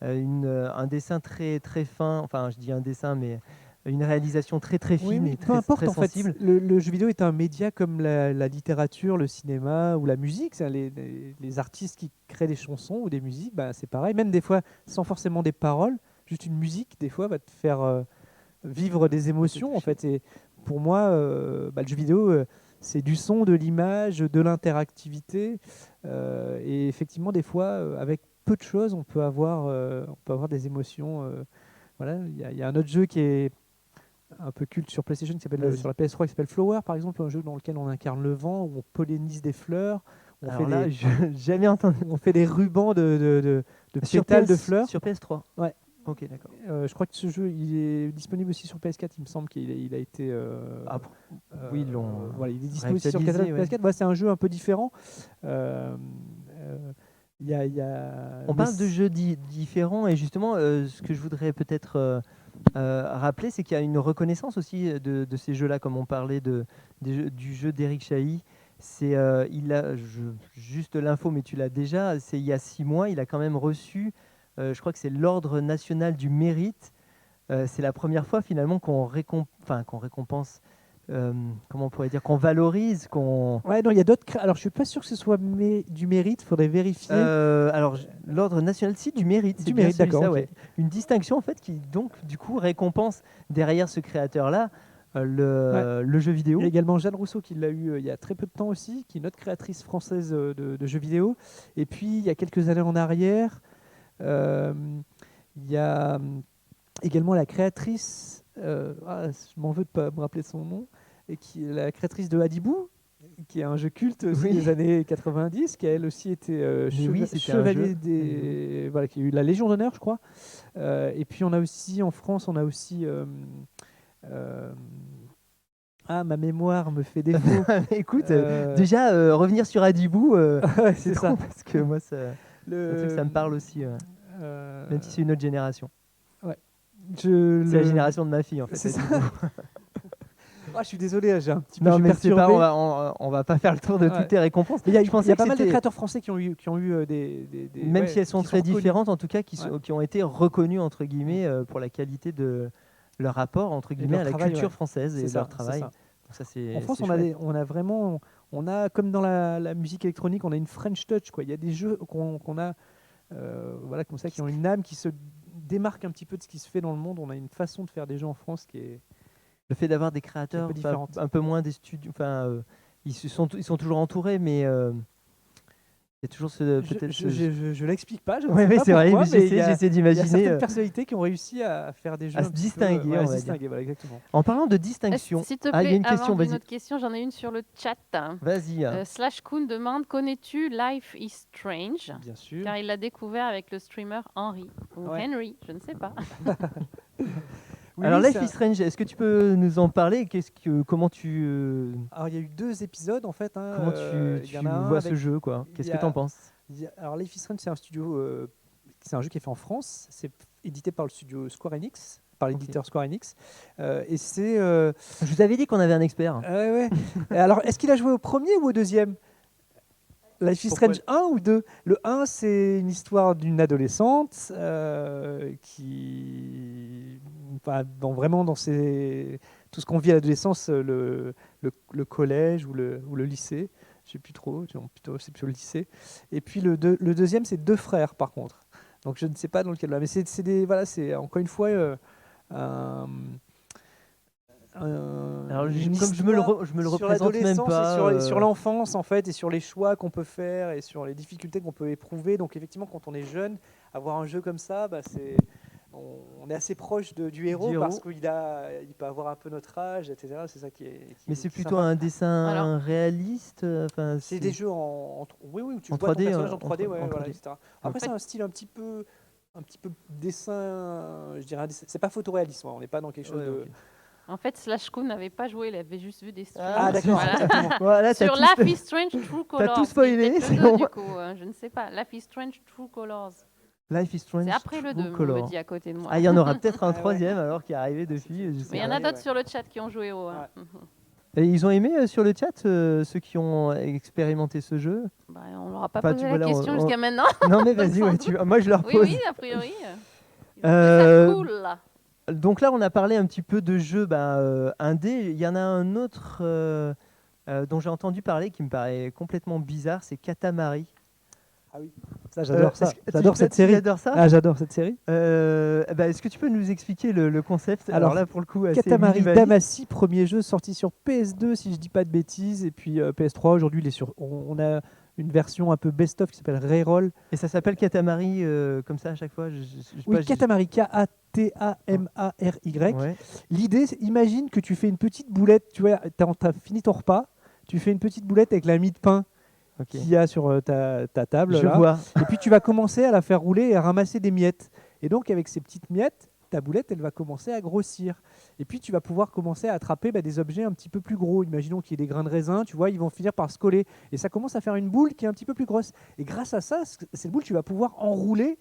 S1: un dessin très très fin, enfin je dis un dessin, mais une réalisation très très fine et
S2: peu
S1: très,
S2: importe,
S1: très
S2: en fait,
S1: sensible.
S2: le jeu vidéo est un média comme la littérature, le cinéma ou la musique. Les artistes qui créent des chansons ou des musiques, c'est pareil, même des fois sans forcément des paroles, juste une musique des fois va te faire vivre des émotions en fait. Et pour moi, le jeu vidéo, c'est du son, de l'image, de l'interactivité. Et effectivement, des fois, avec peu de choses, on peut avoir des émotions. Voilà, il y a un autre jeu qui est un peu culte sur PlayStation, sur la PS3, qui s'appelle Flower, par exemple, un jeu dans lequel on incarne le vent, où on pollinise des fleurs.
S1: Alors là, j'ai jamais entendu.
S2: On fait des rubans de
S1: Sur
S2: pétales de fleurs.
S1: Sur PS3.
S2: Ouais.
S1: Ok, d'accord.
S2: Je crois que ce jeu il est disponible aussi sur PS4. Il me semble qu'il a été.
S1: Oui, ils l'ont.
S2: Voilà, il est disponible aussi sur
S1: réactualisé,
S2: PS4. Voilà, c'est un jeu un peu différent.
S1: On parle de jeux différents et justement, ce que je voudrais peut-être rappeler, c'est qu'il y a une reconnaissance aussi de ces jeux-là, comme on parlait du jeu d'Eric Chahi. Juste l'info, mais tu l'as déjà, c'est il y a 6 mois, il a quand même reçu, je crois que c'est l'Ordre national du mérite c'est la première fois finalement qu'on récompense, comment on pourrait dire, qu'on valorise, qu'on...
S2: Ouais, non, il y a d'autres. Alors, je suis pas sûr que ce soit du mérite. Faudrait vérifier.
S1: Alors, l'ordre national du mérite, c'est
S2: Du
S1: bien
S2: mérite, d'accord,
S1: celui-là,
S2: ok.
S1: ouais. Une distinction en fait qui donc du coup récompense derrière ce créateur-là le jeu vidéo.
S2: Il y a également Jeanne Rousseau qui l'a eu il y a très peu de temps aussi, qui est une autre créatrice française de jeux vidéo. Et puis, il y a quelques années en arrière, il y a également la créatrice, je m'en veux de pas me rappeler son nom, et qui est la créatrice de Hadibou, qui est un jeu culte aussi
S1: Oui.
S2: des années 90, qui a elle aussi été
S1: oui, c'était un
S2: chevalier
S1: jeu.
S2: des... Voilà, qui a eu la Légion d'honneur, je crois. Et puis, on a aussi, en France, on a aussi... ma mémoire me fait défaut.
S1: Écoute,
S2: Euh,
S1: déjà revenir sur Hadibou,
S2: Ouais,
S1: c'est
S2: c'est ça.
S1: trop parce que moi c'est un truc, ça me parle aussi, même si c'est une autre génération. C'est la génération de ma fille en fait.
S2: C'est ça.
S1: Hadibou.
S2: Je suis désolé, j'ai un petit peu
S1: Non mais c'est pas,
S2: perturbé.
S1: on va pas faire le tour de
S2: Ouais.
S1: toutes les récompenses.
S2: Mais il y a,
S1: Je pensais
S2: il y a
S1: que
S2: pas mal de
S1: c'était-
S2: créateurs français qui ont eu
S1: Même si elles sont très
S2: reconnus.
S1: différentes, en tout cas, qui
S2: Ouais.
S1: ont été reconnues entre guillemets pour la qualité de leur rapport entre guillemets
S2: leur
S1: à la
S2: travail,
S1: culture
S2: ouais.
S1: française et
S2: C'est ça,
S1: leur
S2: c'est
S1: travail.
S2: ça.
S1: Donc ça, c'est,
S2: En France,
S1: c'est
S2: on a,
S1: chouette.
S2: on a vraiment, on a comme dans la musique électronique, on a une French touch, quoi. Il y a des jeux qu'on a, voilà, comme ça, qui ont une âme, qui se démarquent un petit peu de ce qui se fait dans le monde. On a une façon de faire des jeux en France qui est
S1: Le fait d'avoir des créateurs
S2: peu différente.
S1: un peu moins des studios, ils sont toujours entourés, mais il y a toujours peut-être
S2: je l'explique pas. Je ne
S1: Ouais,
S2: sais
S1: ouais,
S2: pas
S1: c'est vrai,
S2: pourquoi,
S1: mais
S2: mais il y
S1: j'essaie
S2: a
S1: d'imaginer.
S2: certaines personnalités qui ont réussi à faire des jeux
S1: à
S2: un
S1: se
S2: petit peu,
S1: distinguer,
S2: à
S1: on
S2: se
S1: va
S2: distinguer, voilà, exactement.
S1: En parlant de
S3: Est-ce-
S1: distinction,
S3: S'il te
S1: il y a
S3: plaît,
S1: une question,
S3: avant une
S1: vas-y.
S3: autre question, j'en ai une sur le chat.
S1: Vas-y.
S3: Slash Kuhn demande, connais-tu Life is Strange?
S2: Bien sûr.
S3: Car il l'a découvert avec le streamer Henry. Ou
S2: Ouais.
S3: Henry, je ne sais pas.
S2: Oui,
S1: Alors,
S2: oui,
S1: Life
S2: ça-
S1: is Strange, est-ce que tu peux nous en parler? Comment tu
S2: Alors, il y a eu 2 épisodes en fait. Hein,
S1: comment
S2: il
S1: tu
S2: y en a un
S1: vois ce
S2: avec-
S1: jeu, quoi?
S2: il
S1: Qu'est-ce
S2: y
S1: que
S2: a-
S1: tu en penses?
S2: Alors, Life is Strange, c'est un studio, c'est un jeu qui est fait en France. C'est édité par le studio Square Enix, par l'éditeur Square Enix. Et c'est.
S1: Je vous avais dit qu'on avait un expert.
S2: Ouais. Et alors, est-ce qu'il a joué au premier ou au deuxième? Life is
S1: Pourquoi
S2: Strange 1 ou 2? Le 1, c'est une histoire d'une adolescente qui. Enfin, vraiment dans tout ce qu'on vit à l'adolescence, le collège ou le lycée. Je sais plus trop, c'est plutôt le lycée. Et puis le deuxième, c'est 2 frères par contre. Donc je ne sais pas dans lequel là. Mais c'est encore une fois.
S1: Alors,
S2: Une
S1: comme je me le
S2: sur
S1: représente même
S2: l'adolescence
S1: pas.
S2: et sur l'enfance en fait, et sur les choix qu'on peut faire et sur les difficultés qu'on peut éprouver. Donc effectivement, quand on est jeune, avoir un jeu comme ça, on est assez proche du héros,
S1: héros.
S2: parce qu'il peut avoir un peu notre âge, etc. C'est ça qui est.
S1: Mais c'est plutôt
S2: sympa.
S1: un dessin
S3: Alors-
S1: réaliste.
S2: C'est des jeux en oui, où tu
S1: en
S2: vois ton
S1: 3D,
S2: personnage en
S1: en
S2: 3D, ouais,
S1: 3D.
S2: voilà, etc. Après,
S3: fait-
S2: c'est un style un petit peu dessin, je dirais. C'est pas photoréaliste, on n'est pas dans quelque chose
S1: Ouais,
S2: de.
S1: ok.
S3: En fait, Slash Kuhn n'avait pas joué, il avait juste vu des streams.
S2: Ah, d'accord.
S3: Voilà.
S1: Voilà,
S3: Sur
S1: t'as
S3: Life is Strange True Colors.
S1: tout spoilé,
S3: Peut-être
S1: c'est
S3: le 2,
S1: bon.
S3: du coup, je ne sais pas. Life is Strange True Colors.
S1: Life is Strange.
S3: C'est après le
S1: True
S3: 2, on
S1: Color.
S3: me dit à côté de moi.
S1: Ah, il y en aura peut-être un
S2: Ah ouais.
S1: troisième alors qui est arrivé depuis. Je sais
S3: Mais il y en
S1: pas.
S3: a d'autres
S2: Ouais.
S3: sur le chat qui ont joué au. hein.
S1: Et ils ont aimé sur le chat ceux qui ont expérimenté ce jeu.
S3: Bah, on leur a pas
S1: Enfin,
S3: posé
S1: voilà,
S3: la question
S1: on-
S3: jusqu'à maintenant.
S1: Non mais vas-y, ouais, moi je leur
S3: Oui,
S1: pose.
S3: oui, a priori.
S1: Euh,
S3: C'est cool, là.
S1: Donc là, on a parlé un petit peu de jeux indé. Il y en a un autre dont j'ai entendu parler qui me paraît complètement bizarre, c'est Katamari.
S2: Ça, j'adore ça.
S1: Est-ce que-
S2: J'adore
S1: tu
S2: cette série.
S1: adores ça?
S2: Ah, j'adore cette série.
S1: Est-ce que tu peux nous expliquer le concept? Alors là, pour le coup, assez
S2: Katamari
S1: minimaliste.
S2: Damacy, premier jeu sorti sur PS2 si je dis pas de bêtises, et puis PS3 aujourd'hui il est sur. On a une version un peu best-of qui s'appelle Reroll.
S1: Et ça s'appelle Katamari comme ça à chaque fois. Je sais
S2: Oui,
S1: pas,
S2: Katamari, Katamary.
S1: Ouais.
S2: L'idée, imagine que tu fais une petite boulette, tu vois, t'as fini ton repas, tu fais une petite boulette avec la mie de pain
S1: Ok.
S2: qu'il y a sur ta table.
S1: Je
S2: là.
S1: vois.
S2: Et puis tu vas commencer à la faire rouler et à ramasser des miettes. Et donc avec ces petites miettes, ta boulette, elle va commencer à grossir. Et puis tu vas pouvoir commencer à attraper des objets un petit peu plus gros. Imaginons qu'il y ait des grains de raisin, tu vois, ils vont finir par se coller. Et ça commence à faire une boule qui est un petit peu plus grosse. Et grâce à ça, cette boule, tu vas pouvoir enrouler.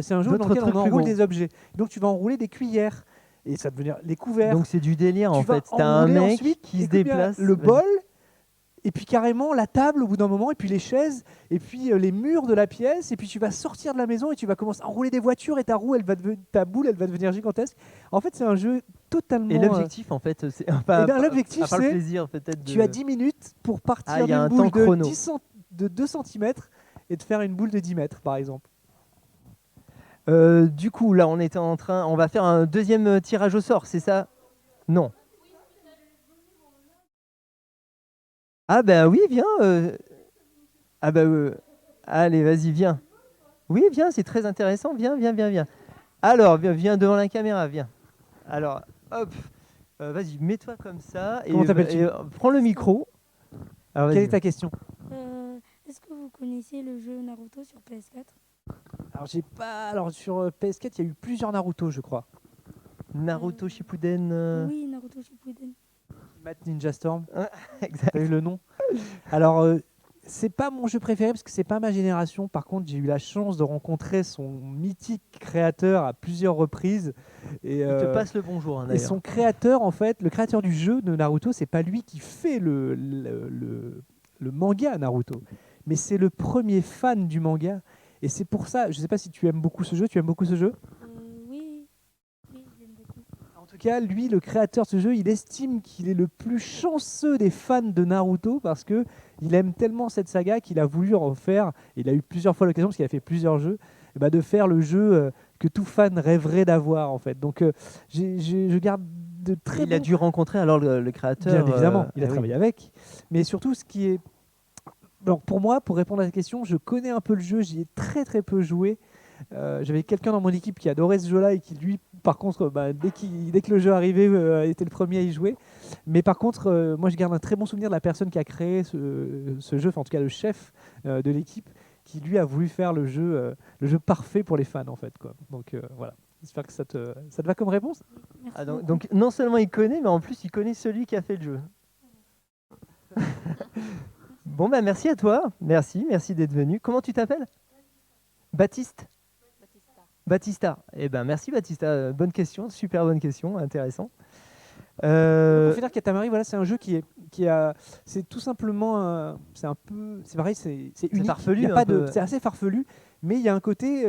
S2: C'est un jeu dans
S1: D'autres
S2: lequel on
S1: trucs plus
S2: enroule
S1: gros.
S2: des objets. Donc tu vas enrouler des cuillères. Et ça va devenir les couverts.
S1: Donc c'est du délire en
S2: tu vas
S1: fait. T'as un
S2: enrouler
S1: mec
S2: ensuite,
S1: qui se
S2: écoute bien,
S1: déplace.
S2: le
S1: Vas-y.
S2: bol. et puis carrément la table au bout d'un moment, et puis les chaises, et puis les murs de la pièce, et puis tu vas sortir de la maison et tu vas commencer à enrouler des voitures et ta boule, elle va devenir gigantesque. En fait, c'est un jeu totalement.
S1: Et l'objectif, en fait, c'est.
S2: L'objectif,
S1: à part le
S2: c'est
S1: plaisir, peut-être.
S2: tu as 10 minutes pour partir
S1: il y a un
S2: d'une boule
S1: temps chrono.
S2: de 2 cm et de faire une boule de 10 mètres, par exemple.
S1: Du coup, là, on va faire un deuxième tirage au sort, c'est ça? Non. Ah bah oui, viens. Ah bah allez, vas-y, viens. Oui, viens, c'est très intéressant. Viens. Alors, viens devant la caméra, viens. Alors, hop, vas-y, mets-toi comme ça.
S2: Comment t'appelles-tu?
S1: Prends le micro. Alors,
S2: Quelle
S1: vas-y.
S2: est ta question?
S5: Est-ce que vous connaissiez le jeu Naruto sur PS4?
S2: Alors, j'ai pas. Alors, sur PS4, il y a eu plusieurs Naruto, je crois.
S1: Naruto Shippuden.
S5: Oui, Naruto Shippuden.
S2: Matt Ninja Storm.
S1: Exact.
S2: T'as eu le nom? Alors, c'est pas mon jeu préféré parce que c'est pas ma génération. Par contre, j'ai eu la chance de rencontrer son mythique créateur à plusieurs reprises. Et,
S1: Il te passe le bonjour, hein,
S2: et
S1: d'ailleurs.
S2: son créateur, en fait, le créateur du jeu de Naruto, c'est pas lui qui fait le manga Naruto, mais c'est le premier fan du manga. Et c'est pour ça, je sais pas si tu aimes beaucoup ce jeu. Tu aimes beaucoup ce jeu?
S5: Oui, j'aime beaucoup.
S2: En tout cas, lui, le créateur de ce jeu, il estime qu'il est le plus chanceux des fans de Naruto parce que il aime tellement cette saga qu'il a voulu en faire. Il a eu plusieurs fois l'occasion, parce qu'il a fait plusieurs jeux, et bah, de faire le jeu que tout fan rêverait d'avoir, en fait. Donc, je garde de très
S1: Il a
S2: bons-
S1: dû rencontrer alors le créateur.
S2: Bien évidemment, il a
S1: oui.
S2: travaillé avec. Mais surtout, ce qui est... Alors, pour moi, pour répondre à la question, je connais un peu le jeu, j'y ai très très peu joué. J'avais quelqu'un dans mon équipe qui adorait ce jeu-là et qui, lui, par contre, dès que le jeu arrivait, était le premier à y jouer. Mais par contre, moi, je garde un très bon souvenir de la personne qui a créé ce jeu, enfin, en tout cas le chef de l'équipe, qui, lui, a voulu faire le jeu parfait pour les fans, en fait, quoi. Donc, voilà. J'espère que ça te va comme réponse.
S5: Merci
S1: Ah,
S5: beaucoup.
S1: donc, non seulement il connaît, mais en plus il connaît celui qui a fait le jeu. Bon, bah merci à toi. Merci d'être venu. Comment tu t'appelles? Baptiste? Batista. Eh ben merci Batista. Bonne question, super bonne question, intéressant.
S2: Pour finir, Katamari, voilà, c'est un jeu c'est tout simplement, c'est pareil, c'est unique.
S1: farfelu,
S2: Il y a
S1: un
S2: pas
S1: peu.
S2: c'est assez farfelu, mais il y a un côté,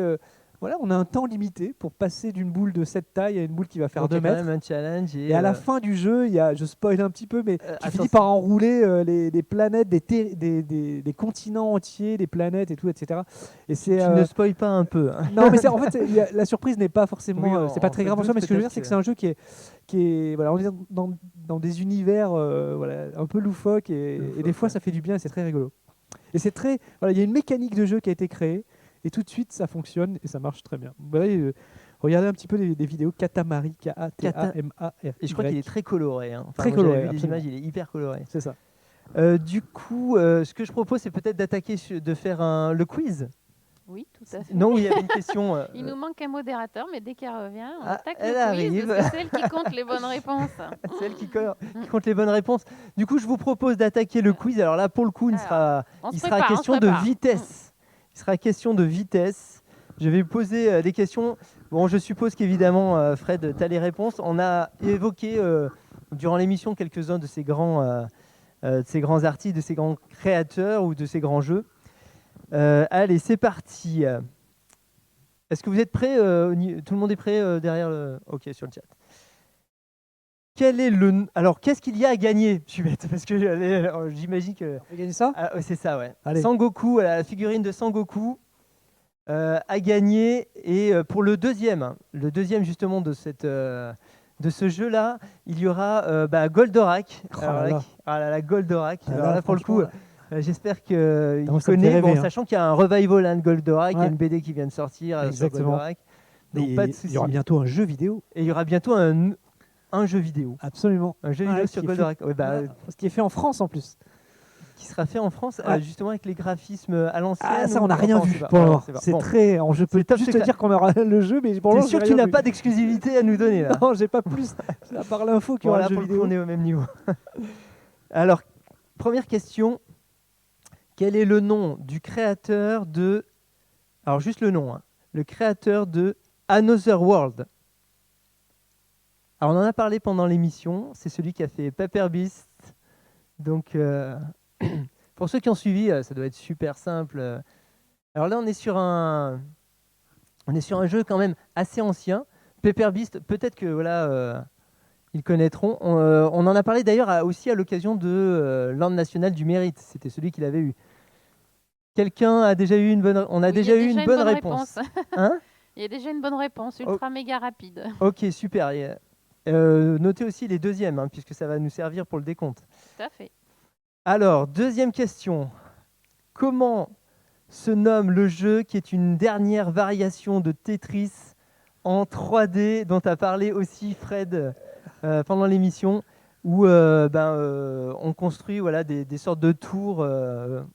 S2: voilà, on a un temps limité pour passer d'une boule de cette taille à une boule qui va faire
S1: Donc,
S2: 2
S1: il y a quand
S2: mètres.
S1: même un challenge.
S2: Et à la fin du jeu, je spoil un petit peu, mais tu
S1: attention.
S2: finis par enrouler des planètes, des continents entiers, des planètes et tout, etc. Et c'est,
S1: Tu ne spoil pas un peu. Hein.
S2: non, mais en fait, la surprise n'est pas forcément,
S1: Oui,
S2: c'est pas
S1: on
S2: très
S1: se
S2: grave en
S1: doute
S2: soi, mais ce que je veux dire,
S1: peut-être
S2: c'est que c'est un jeu qui est voilà, on est dans des univers voilà, un peu loufoques et des fois ça fait du bien et c'est très rigolo. Et c'est très, voilà, il y a une mécanique de jeu qui a été créée et tout de suite ça fonctionne et ça marche très bien. Vous voyez, regardez un petit peu des vidéos Katamari, K-A-T-A-M-A-R.
S1: Et je crois qu'il est très coloré. Hein. Enfin,
S2: Très
S1: moi, j'avais
S2: coloré,
S1: vu des
S2: absolument.
S1: images, il est hyper coloré.
S2: C'est ça.
S1: Du coup, ce que je propose, c'est peut-être de faire le quiz.
S3: Oui, tout à fait.
S1: Non, il y avait une question.
S3: Il nous manque un modérateur, mais dès qu'elle revient, on
S1: Ah,
S3: attaque
S1: elle
S3: le quiz.
S1: arrive.
S3: C'est celle qui compte les bonnes réponses.
S1: C'est elle qui compte les bonnes réponses. Du coup, je vous propose d'attaquer le quiz. Alors là, pour le coup, il sera
S3: On se
S1: question
S3: prépare,
S1: de vitesse. Il sera question de vitesse. Je vais vous poser des questions. Bon, je suppose qu'évidemment, Fred, tu as les réponses. On a évoqué durant l'émission quelques-uns de ces grands artistes, de ces grands créateurs ou de ces grands jeux. Allez, c'est parti. Est-ce que vous êtes prêts? Tout le monde est prêt derrière le... Ok, sur le chat. Alors, qu'est-ce qu'il y a à gagner? Je suis bête, parce que j'imagine que...
S2: On va gagner ça?
S1: Ah, c'est ça, ouais.
S2: Allez.
S1: Sangoku, la figurine de Sangoku a gagné. Et pour le deuxième justement de ce jeu-là, il y aura Goldorak.
S2: Oh là là.
S1: La Goldorak.
S2: Ah
S1: Alors
S2: là,
S1: là, pour le coup,
S2: franchement,
S1: j'espère qu'il
S2: moi, ça me fait
S1: connaît.
S2: rêver,
S1: Bon,
S2: hein.
S1: sachant qu'il y a un revival de Goldorak, il y a
S2: Ouais.
S1: une BD qui vient de sortir sur
S2: Exactement.
S1: Goldorak. Donc
S2: Et
S1: pas de
S2: il
S1: souci.
S2: y aura bientôt un jeu vidéo.
S1: Et il y aura bientôt un jeu vidéo.
S2: Absolument.
S1: Un jeu
S2: Ouais,
S1: vidéo
S2: qui
S1: sur
S2: est
S1: Goldorak.
S2: fait-
S1: Ouais,
S2: Voilà. Ce qui est fait en France en plus.
S1: qui sera fait en France,
S2: Ouais.
S1: justement avec les graphismes à l'ancienne.
S2: Ah, ça,
S1: ou-
S2: on n'a rien
S1: enfin, on
S2: vu
S1: sait pas.
S2: pour le
S1: Non,
S2: moment.
S1: on sait pas.
S2: C'est
S1: Bon.
S2: très. Je peux
S1: C'est top
S2: juste te
S1: secret.
S2: dire qu'on aura le jeu, mais pour le
S1: T'es
S2: moment,
S1: sûr
S2: j'ai
S1: que tu
S2: rien
S1: n'as
S2: vu.
S1: pas d'exclusivité à nous donner là?
S2: Non, j'ai pas plus. À part l'info qu'il y
S1: Bon,
S2: aura
S1: là,
S2: le jeu
S1: pour le coup,
S2: vidéo.
S1: on est au même niveau. Alors, première question. Quel est le nom du créateur de... Alors, juste le nom. Hein. Le créateur de Another World. Alors, on en a parlé pendant l'émission. C'est celui qui a fait Paper Beast. Donc, Pour ceux qui ont suivi, ça doit être super simple. Alors là, on est sur un jeu quand même assez ancien. Paper Beast, peut-être que voilà, ils connaîtront. On en a parlé d'ailleurs aussi à l'occasion de l'Ordre national du mérite. C'était celui qu'il avait eu. Quelqu'un a déjà eu une bonne. On a
S3: Oui,
S1: déjà eu une bonne réponse. Hein?
S3: Il y a déjà une bonne réponse, ultra méga rapide.
S1: Ok, super. Notez aussi les deuxièmes, hein, puisque ça va nous servir pour le décompte.
S3: Tout à fait.
S1: Alors, deuxième question. Comment se nomme le jeu qui est une dernière variation de Tetris en 3D dont a parlé aussi Fred pendant l'émission, où on construit des sortes de tours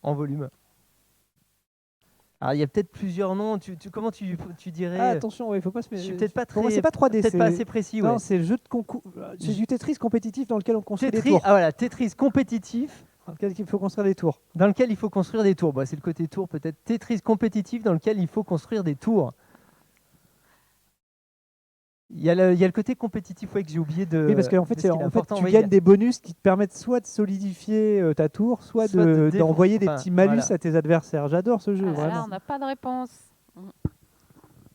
S1: en volume. Alors, il y a peut-être plusieurs noms. Comment tu dirais
S2: Ah, attention, il faut pas se
S1: Je suis
S2: mélanger.
S1: peut-être pas
S2: Pour moi,
S1: très-
S2: c'est pas 3D.
S1: peut-être
S2: c'est...
S1: pas assez précis.
S2: Non,
S1: Ouais.
S2: c'est le jeu de concours. C'est du Tetris compétitif dans lequel on construit des
S1: Tetris,
S2: tours.
S1: ah voilà, Tetris compétitif
S2: Dans lequel il faut construire des tours.
S1: dans lequel il faut construire des tours. Bon, c'est le côté tour peut-être. Tetris compétitif dans lequel il faut construire des tours. Il y a le côté compétitif que j'ai oublié de.
S2: Oui, parce qu'en
S1: de
S2: fait,
S1: ce qu'il est
S2: tu
S1: important. Oui,
S2: gagnes des bonus qui te permettent soit de solidifier ta tour, soit
S1: Soit de
S2: d'envoyer des
S1: enfin,
S2: petits malus
S1: voilà.
S2: à tes adversaires. J'adore ce jeu,
S3: Ah là là,
S2: vraiment.
S3: on n'a pas de réponse.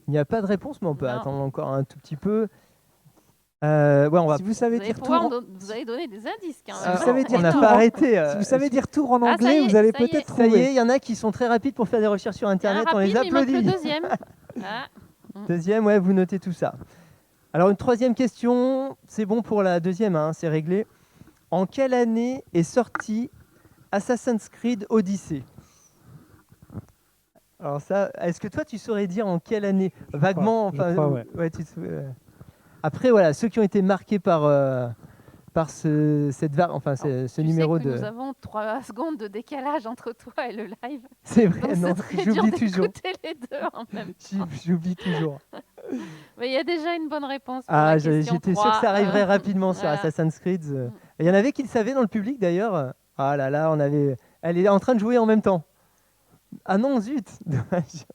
S1: Il n'y a pas de réponse, mais on peut
S3: Non.
S1: attendre encore un tout petit peu. On va.
S2: Si vous savez
S3: Vous allez,
S2: dire
S3: pouvoir
S2: tour,
S3: vous allez donner des indices quand
S2: Si
S3: même.
S2: vous savez dire
S1: on n'a
S2: tour
S1: pas
S2: en-
S1: arrêté.
S2: si vous savez dire tour en
S3: Ah, ça
S2: anglais,
S3: y est,
S2: vous allez
S3: ça y est.
S2: peut-être
S1: Ça y est,
S2: trouver.
S1: il y en a qui sont très rapides pour faire des recherches sur Internet.
S3: Ah,
S1: On les
S3: rapide, mais il manque
S1: applaudit.
S3: le deuxième. Ah,
S1: Deuxième, ouais, vous notez tout ça. Alors, une troisième question, c'est bon pour la deuxième, hein, c'est réglé. En quelle année est sorti Assassin's Creed Odyssey? Alors ça, est-ce que toi, tu saurais dire en quelle année? Vaguement,
S2: je crois, ouais.
S1: Après, voilà, ceux qui ont été marqués par ce
S3: tu
S1: numéro
S3: sais que
S1: de...
S3: nous avons 3 secondes de décalage entre toi et le live.
S1: C'est vrai,
S3: Donc
S1: non,
S3: c'est très dur
S1: j'oublie toujours.
S3: d'écouter les deux en même temps.
S1: J'oublie toujours.
S3: Mais il y a déjà une bonne réponse pour
S1: Ah,
S3: la question
S1: j'étais sûr
S3: 3.
S1: que ça arriverait rapidement sur
S3: voilà.
S1: Assassin's Creed. Il y en avait qui le savaient dans le public d'ailleurs. Ah là là, elle est en train de jouer en même temps. Ah non, zut, dommage.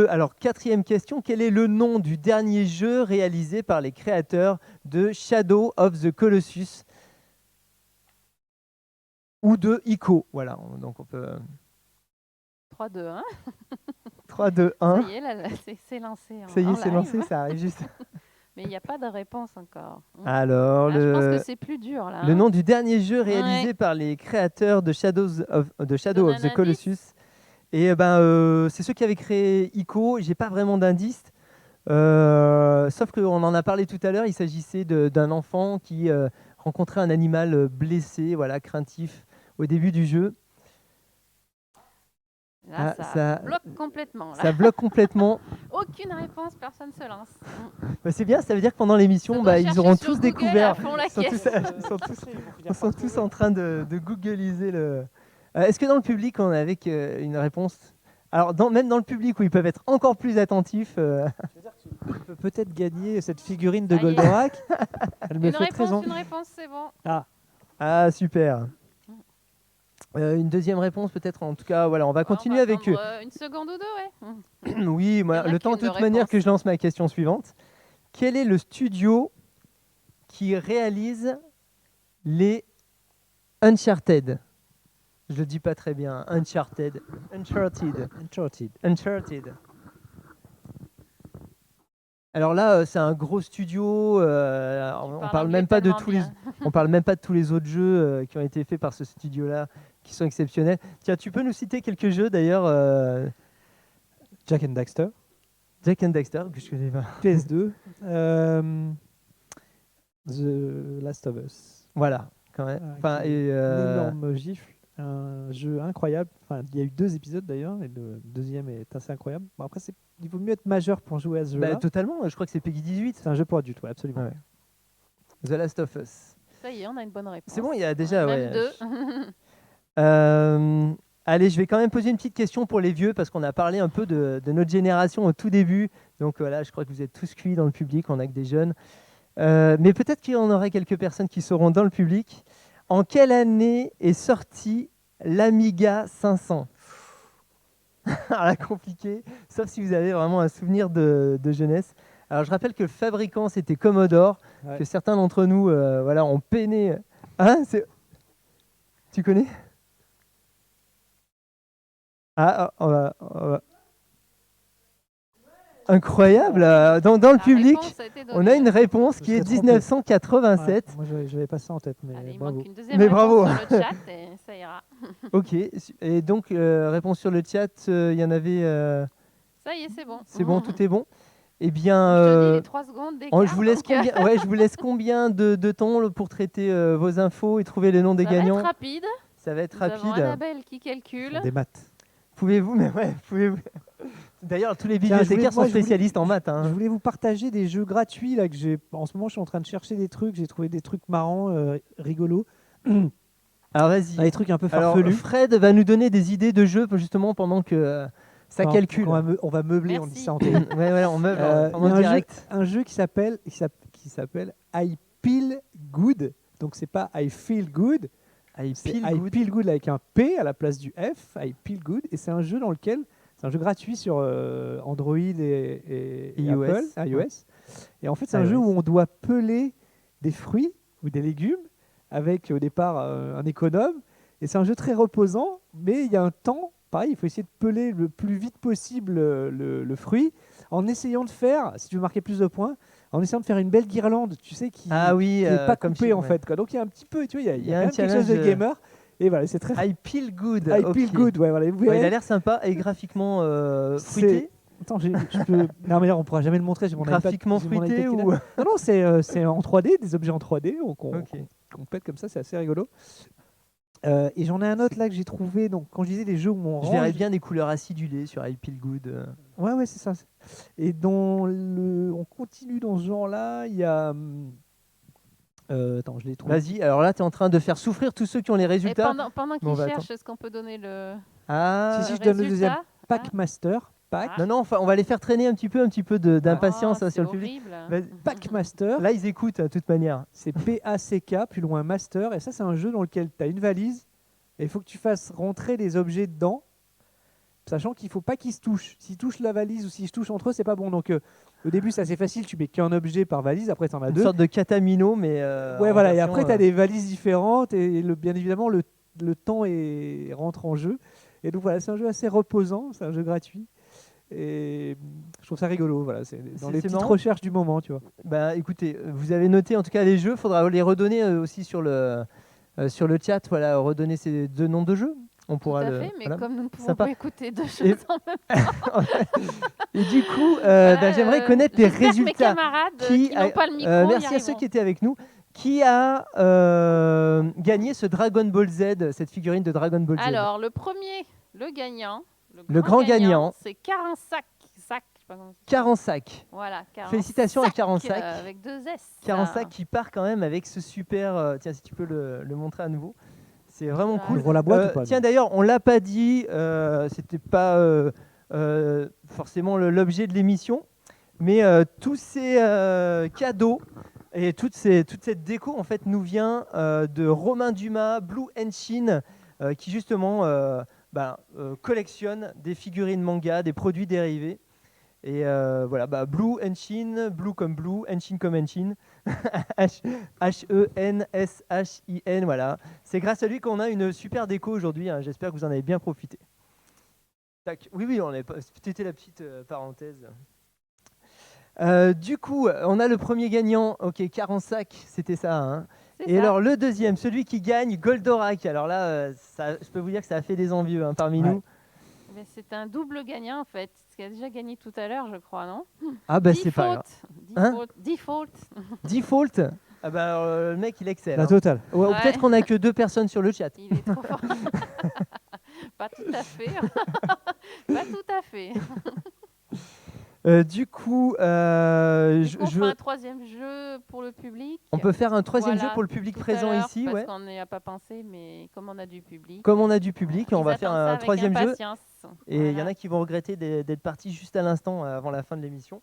S1: Alors, quatrième question, quel est le nom du dernier jeu réalisé par les créateurs de Shadow of the Colossus ou de Ico? Voilà, donc on peut...
S3: 3, 2, 1.
S1: 3, 2, 1.
S3: Ça y est, là, c'est lancé.
S1: Ça y est,
S3: en
S1: c'est
S3: live.
S1: lancé, ça arrive juste.
S3: Mais il n'y a pas de réponse encore.
S1: Alors,
S3: Je pense que c'est plus dur là.
S1: le
S3: hein.
S1: nom du dernier jeu réalisé
S3: Ouais.
S1: par les créateurs de Shadow of
S3: Donne
S1: the
S3: un
S1: Colossus. Et c'est ceux qui avaient créé Ico. J'ai pas vraiment d'indice. Sauf qu'on en a parlé tout à l'heure. Il s'agissait d'un enfant qui rencontrait un animal blessé, voilà, craintif, au début du jeu.
S3: Là,
S1: Ah,
S3: ça bloque complètement. Là.
S1: Ça bloque complètement.
S3: Aucune réponse, personne se lance.
S1: Bah, c'est bien, ça veut dire que pendant l'émission,
S3: Je dois
S1: ils
S3: chercher
S1: auront
S3: sur
S1: tous
S3: Google
S1: découvert.
S3: à fond la
S1: Ils sont
S3: caisse.
S1: Ils sont tous en train de googliser le. Est-ce que dans le public, on a avec une réponse? Alors, même dans le public où ils peuvent être encore plus attentifs.
S2: Tu peux peut-être gagner cette figurine de
S3: Ça y est.
S2: Goldorak. Elle me
S3: Une
S2: fait très
S3: réponse,
S2: envie.
S3: une réponse, c'est bon.
S1: Ah, super. Une deuxième réponse, peut-être. En tout cas, voilà, on va continuer avec eux.
S3: Une seconde ou deux, ouais.
S1: Oui,
S3: Il y en a
S1: le temps de
S3: qu'une
S1: toute manière
S3: réponse.
S1: que je lance ma question suivante. Quel est le studio qui réalise les Uncharted? Je le dis pas très bien. Uncharted. Alors là, c'est un gros studio. On parle même pas de tous les. On parle même pas de tous les autres jeux qui ont été faits par ce studio-là, qui sont exceptionnels. Tiens, tu peux nous citer quelques jeux d'ailleurs.
S2: Jack and Daxter.
S1: Jack and Daxter, que je connais pas.
S2: PS2. The Last of Us.
S1: Voilà, quand même. Enfin,
S2: Qui est
S1: et,
S2: une énorme gifle. Un jeu incroyable. Enfin, il y a eu 2 épisodes d'ailleurs, et le deuxième est assez incroyable. Bon, après, il vaut mieux être majeur pour jouer à ce jeu-là.
S1: totalement, je crois que c'est Peggy 18.
S2: C'est un jeu pour adultes, ouais, absolument.
S1: Ouais. The Last of Us.
S3: Ça y est, on a une bonne réponse.
S1: C'est bon, il y a déjà.
S3: Même
S1: ouais.
S3: 2.
S1: Allez, je vais quand même poser une petite question pour les vieux parce qu'on a parlé un peu de notre génération au tout début. Donc voilà, je crois que vous êtes tous cuits dans le public, on n'a que des jeunes. Mais peut-être qu'il y en aurait quelques personnes qui seront dans le public. En quelle année est sorti l'Amiga 500? Alors là, compliqué, sauf si vous avez vraiment un souvenir de jeunesse. Alors je rappelle que le fabricant c'était Commodore,
S2: Ouais.
S1: que certains d'entre nous ont peiné. Hein, Tu connais? Ah, incroyable. Dans le
S3: La
S1: public,
S3: réponse a été
S1: on a
S3: donnée.
S1: une réponse
S2: Je
S1: qui est
S2: serais trompé.
S1: 1987.
S2: Moi, j'avais pas ça en tête, mais
S3: Allez, il
S2: bravo.
S3: manque une deuxième
S1: Mais
S3: réponse
S1: bravo.
S3: sur le chat et ça ira.
S1: Ok. Et donc, réponse sur le chat, il y en avait.
S3: Ça y est, c'est bon.
S1: C'est bon, tout est bon. Eh bien,
S3: Je te dis les 3 secondes d'écart.
S1: je vous laisse
S3: donc,
S1: combien, ouais, je vous laisse combien de temps pour traiter vos infos et trouver le nom des
S3: ça va
S1: gagnants?
S3: être rapide.
S1: Ça va être
S3: Nous avons
S1: rapide.
S3: Annabelle qui calcule.
S2: Des maths.
S1: Pouvez-vous, mais ouais, pouvez-vous. D'ailleurs, tous les
S2: Tiens,
S1: bibliothécaires sont
S2: moi, je voulais-
S1: spécialistes en maths.
S2: Je
S1: Hein.
S2: voulais vous partager des jeux gratuits là que j'ai. En ce moment, je suis en train de chercher des trucs. J'ai trouvé des trucs marrants, rigolos,
S1: Alors vas-y.
S2: des trucs un peu
S1: Alors
S2: farfelus.
S1: Fred va nous donner des idées de jeux justement pendant que ça
S2: Enfin,
S1: calcule.
S2: on va meubler, on dit
S3: Merci.
S2: ça en télé.
S1: Ouais, voilà, on meuble
S2: Il y a
S1: pendant direct.
S2: un jeu qui s'appelle I Feel Good. Donc c'est pas I Feel Good, c'est
S1: Pile
S2: I
S1: good.
S2: Feel Good avec un P à la place du F. I Feel Good, et c'est un jeu dans lequel c'est un jeu gratuit sur Android et
S1: iOS.
S2: Apple, iOS. Et en fait c'est un
S1: iOS.
S2: jeu où on doit peler des fruits ou des légumes avec au départ un économe. Et c'est un jeu très reposant, mais il y a un temps. Pareil, il faut essayer de peler le plus vite possible le fruit en essayant de faire, si tu veux marquer plus de points, en essayant de faire une belle guirlande, tu sais, qui
S1: Ah oui,
S2: n'est pas
S1: comme
S2: coupée
S1: chez-
S2: en
S1: ouais.
S2: fait. Quoi. Donc il y a un petit peu, tu vois, il y a
S1: un
S2: quand même quelque chose de
S1: challenge,
S2: gamer. Et voilà, c'est très
S1: I peel good.
S2: I
S1: ok.
S2: Feel Good. Ouais, voilà, vous
S1: Ouais,
S2: verrez.
S1: il a l'air sympa et graphiquement
S2: C'est-
S1: fruité.
S2: Attends, je peux. Non, mais là, on pourra jamais le montrer. J'ai mon iPad-
S1: Graphiquement
S2: j'ai mon
S1: fruité
S2: iPad qui est
S1: ou
S2: là. Non, non, c'est en 3D, des objets en 3D. Donc
S1: Ok.
S2: on pète comme ça, c'est assez rigolo. Et j'en ai un autre là que j'ai trouvé. Donc, quand je disais les jeux où on
S1: Je
S2: range.
S1: verrais bien des couleurs acidulées sur I peel good.
S2: Ouais, ouais, c'est ça. Et on continue dans ce genre-là. Il y a. Attends, je l'ai trouvé.
S1: Vas-y, alors là, tu es en train de faire souffrir tous ceux qui ont les
S3: Et
S1: résultats.
S3: pendant
S1: Bon,
S3: qu'il
S1: bah,
S3: cherche, est-ce qu'on peut donner le,
S1: Ah,
S2: Si,
S3: le
S2: je donne le
S3: résultat
S2: deuxième. Packmaster. Pack.
S3: Ah.
S1: non, non, enfin, on va les faire traîner un petit peu d'impatience
S3: Oh,
S1: sur
S3: c'est
S1: le public.
S3: horrible.
S1: Vas-y.
S2: Packmaster.
S1: Là, ils écoutent de toute manière.
S2: C'est PACK, plus loin Master. Et ça, c'est un jeu dans lequel tu as une valise et il faut que tu fasses rentrer des objets dedans, sachant qu'il ne faut pas qu'ils se touchent. S'ils touchent la valise ou s'ils se touchent entre eux, c'est pas bon. Donc, au début, c'est assez facile. Tu mets qu'un objet par valise. Après, tu en as
S1: Une
S2: deux.
S1: sorte de catamino, mais.
S2: Ouais,
S1: en
S2: voilà. Et
S1: version,
S2: après, tu as des valises différentes et bien évidemment, le temps rentre en jeu. Et donc, voilà, c'est un jeu assez reposant. C'est un jeu gratuit. Et je trouve ça rigolo. Voilà, c'est dans les
S1: C'est
S2: petites
S1: marrant.
S2: recherches du moment, tu vois.
S1: Bah, écoutez, vous avez noté en tout cas les jeux. Il faudra les redonner aussi sur le chat. Voilà, redonner ces deux noms de jeux. On
S3: Tout
S1: pourra
S3: à
S1: le.
S3: fait, mais
S1: voilà.
S3: comme nous ne pouvons
S1: Sympa.
S3: pas écouter deux
S1: Et-
S3: choses en même temps,
S1: Et du coup,
S3: voilà,
S1: j'aimerais connaître les
S3: j'espère que mes
S1: résultats.
S3: camarades qui n'ont pas le micro y
S1: Merci à ceux
S3: arriveront.
S1: qui étaient avec nous. Qui a gagné ce Dragon Ball Z, cette figurine de Dragon Ball Z?
S3: Alors, le premier, le gagnant,
S1: Le grand gagnant.
S3: c'est Carensac. Je sais pas comment ça s'appelle.
S1: Carensac.
S3: Voilà, Carensac,
S1: Félicitations à Carensac.
S3: avec deux S.
S1: Carensac qui part quand même avec ce super. Tiens, si tu peux le montrer à nouveau. C'est vraiment
S3: Voilà.
S1: cool.
S2: Ouvre la boîte ou pas
S1: Tiens, d'ailleurs, on l'a pas dit, c'était pas forcément l'objet de l'émission, mais tous ces cadeaux et toute cette déco en fait nous vient de Romain Dumas, Blue Henshin, qui justement collectionne des figurines manga, des produits dérivés. Et voilà, Blue Henshin, Blue comme Blue, Henshin comme Henshin, H-E-N-S-H-I-N, voilà. C'est grâce à lui qu'on a une super déco aujourd'hui, hein. J'espère que vous en avez bien profité. Tac. Oui, c'était la petite parenthèse. Du coup, on a le premier gagnant, ok, Carensac, c'était ça, hein.
S3: C'est
S1: Et
S3: ça.
S1: alors le deuxième, celui qui gagne, Goldorak. Alors là, je peux vous dire que ça a fait des envieux hein, parmi
S2: Ouais.
S1: nous.
S3: Mais c'est un double gagnant en fait, ce qui a déjà gagné tout à l'heure, je crois, non?
S1: Ah bah c'est pas grave.
S3: Default, default.
S1: Default. Ah bah alors, le mec il excelle.
S2: La
S1: hein.
S2: totale.
S1: Ou
S3: Ouais.
S1: peut-être qu'on a que 2 personnes sur le chat.
S3: Il est trop fort. Pas tout à fait. Pas tout à fait.
S1: Du coup,
S3: On
S1: je
S3: fera un troisième jeu pour le public.
S1: on peut faire un troisième
S3: Voilà,
S1: jeu pour le public
S3: tout à
S1: présent
S3: l'heure,
S1: ici,
S3: parce
S1: ouais.
S3: qu'on n'y a pas pensé, mais comme on a du public.
S1: Comme on a du public, on
S3: ils
S1: va faire
S3: attendent ça
S1: un
S3: avec
S1: troisième jeu.
S3: impatience.
S1: Et il y en
S3: Voilà.
S1: a qui vont regretter d'être partis juste à l'instant avant la fin de l'émission.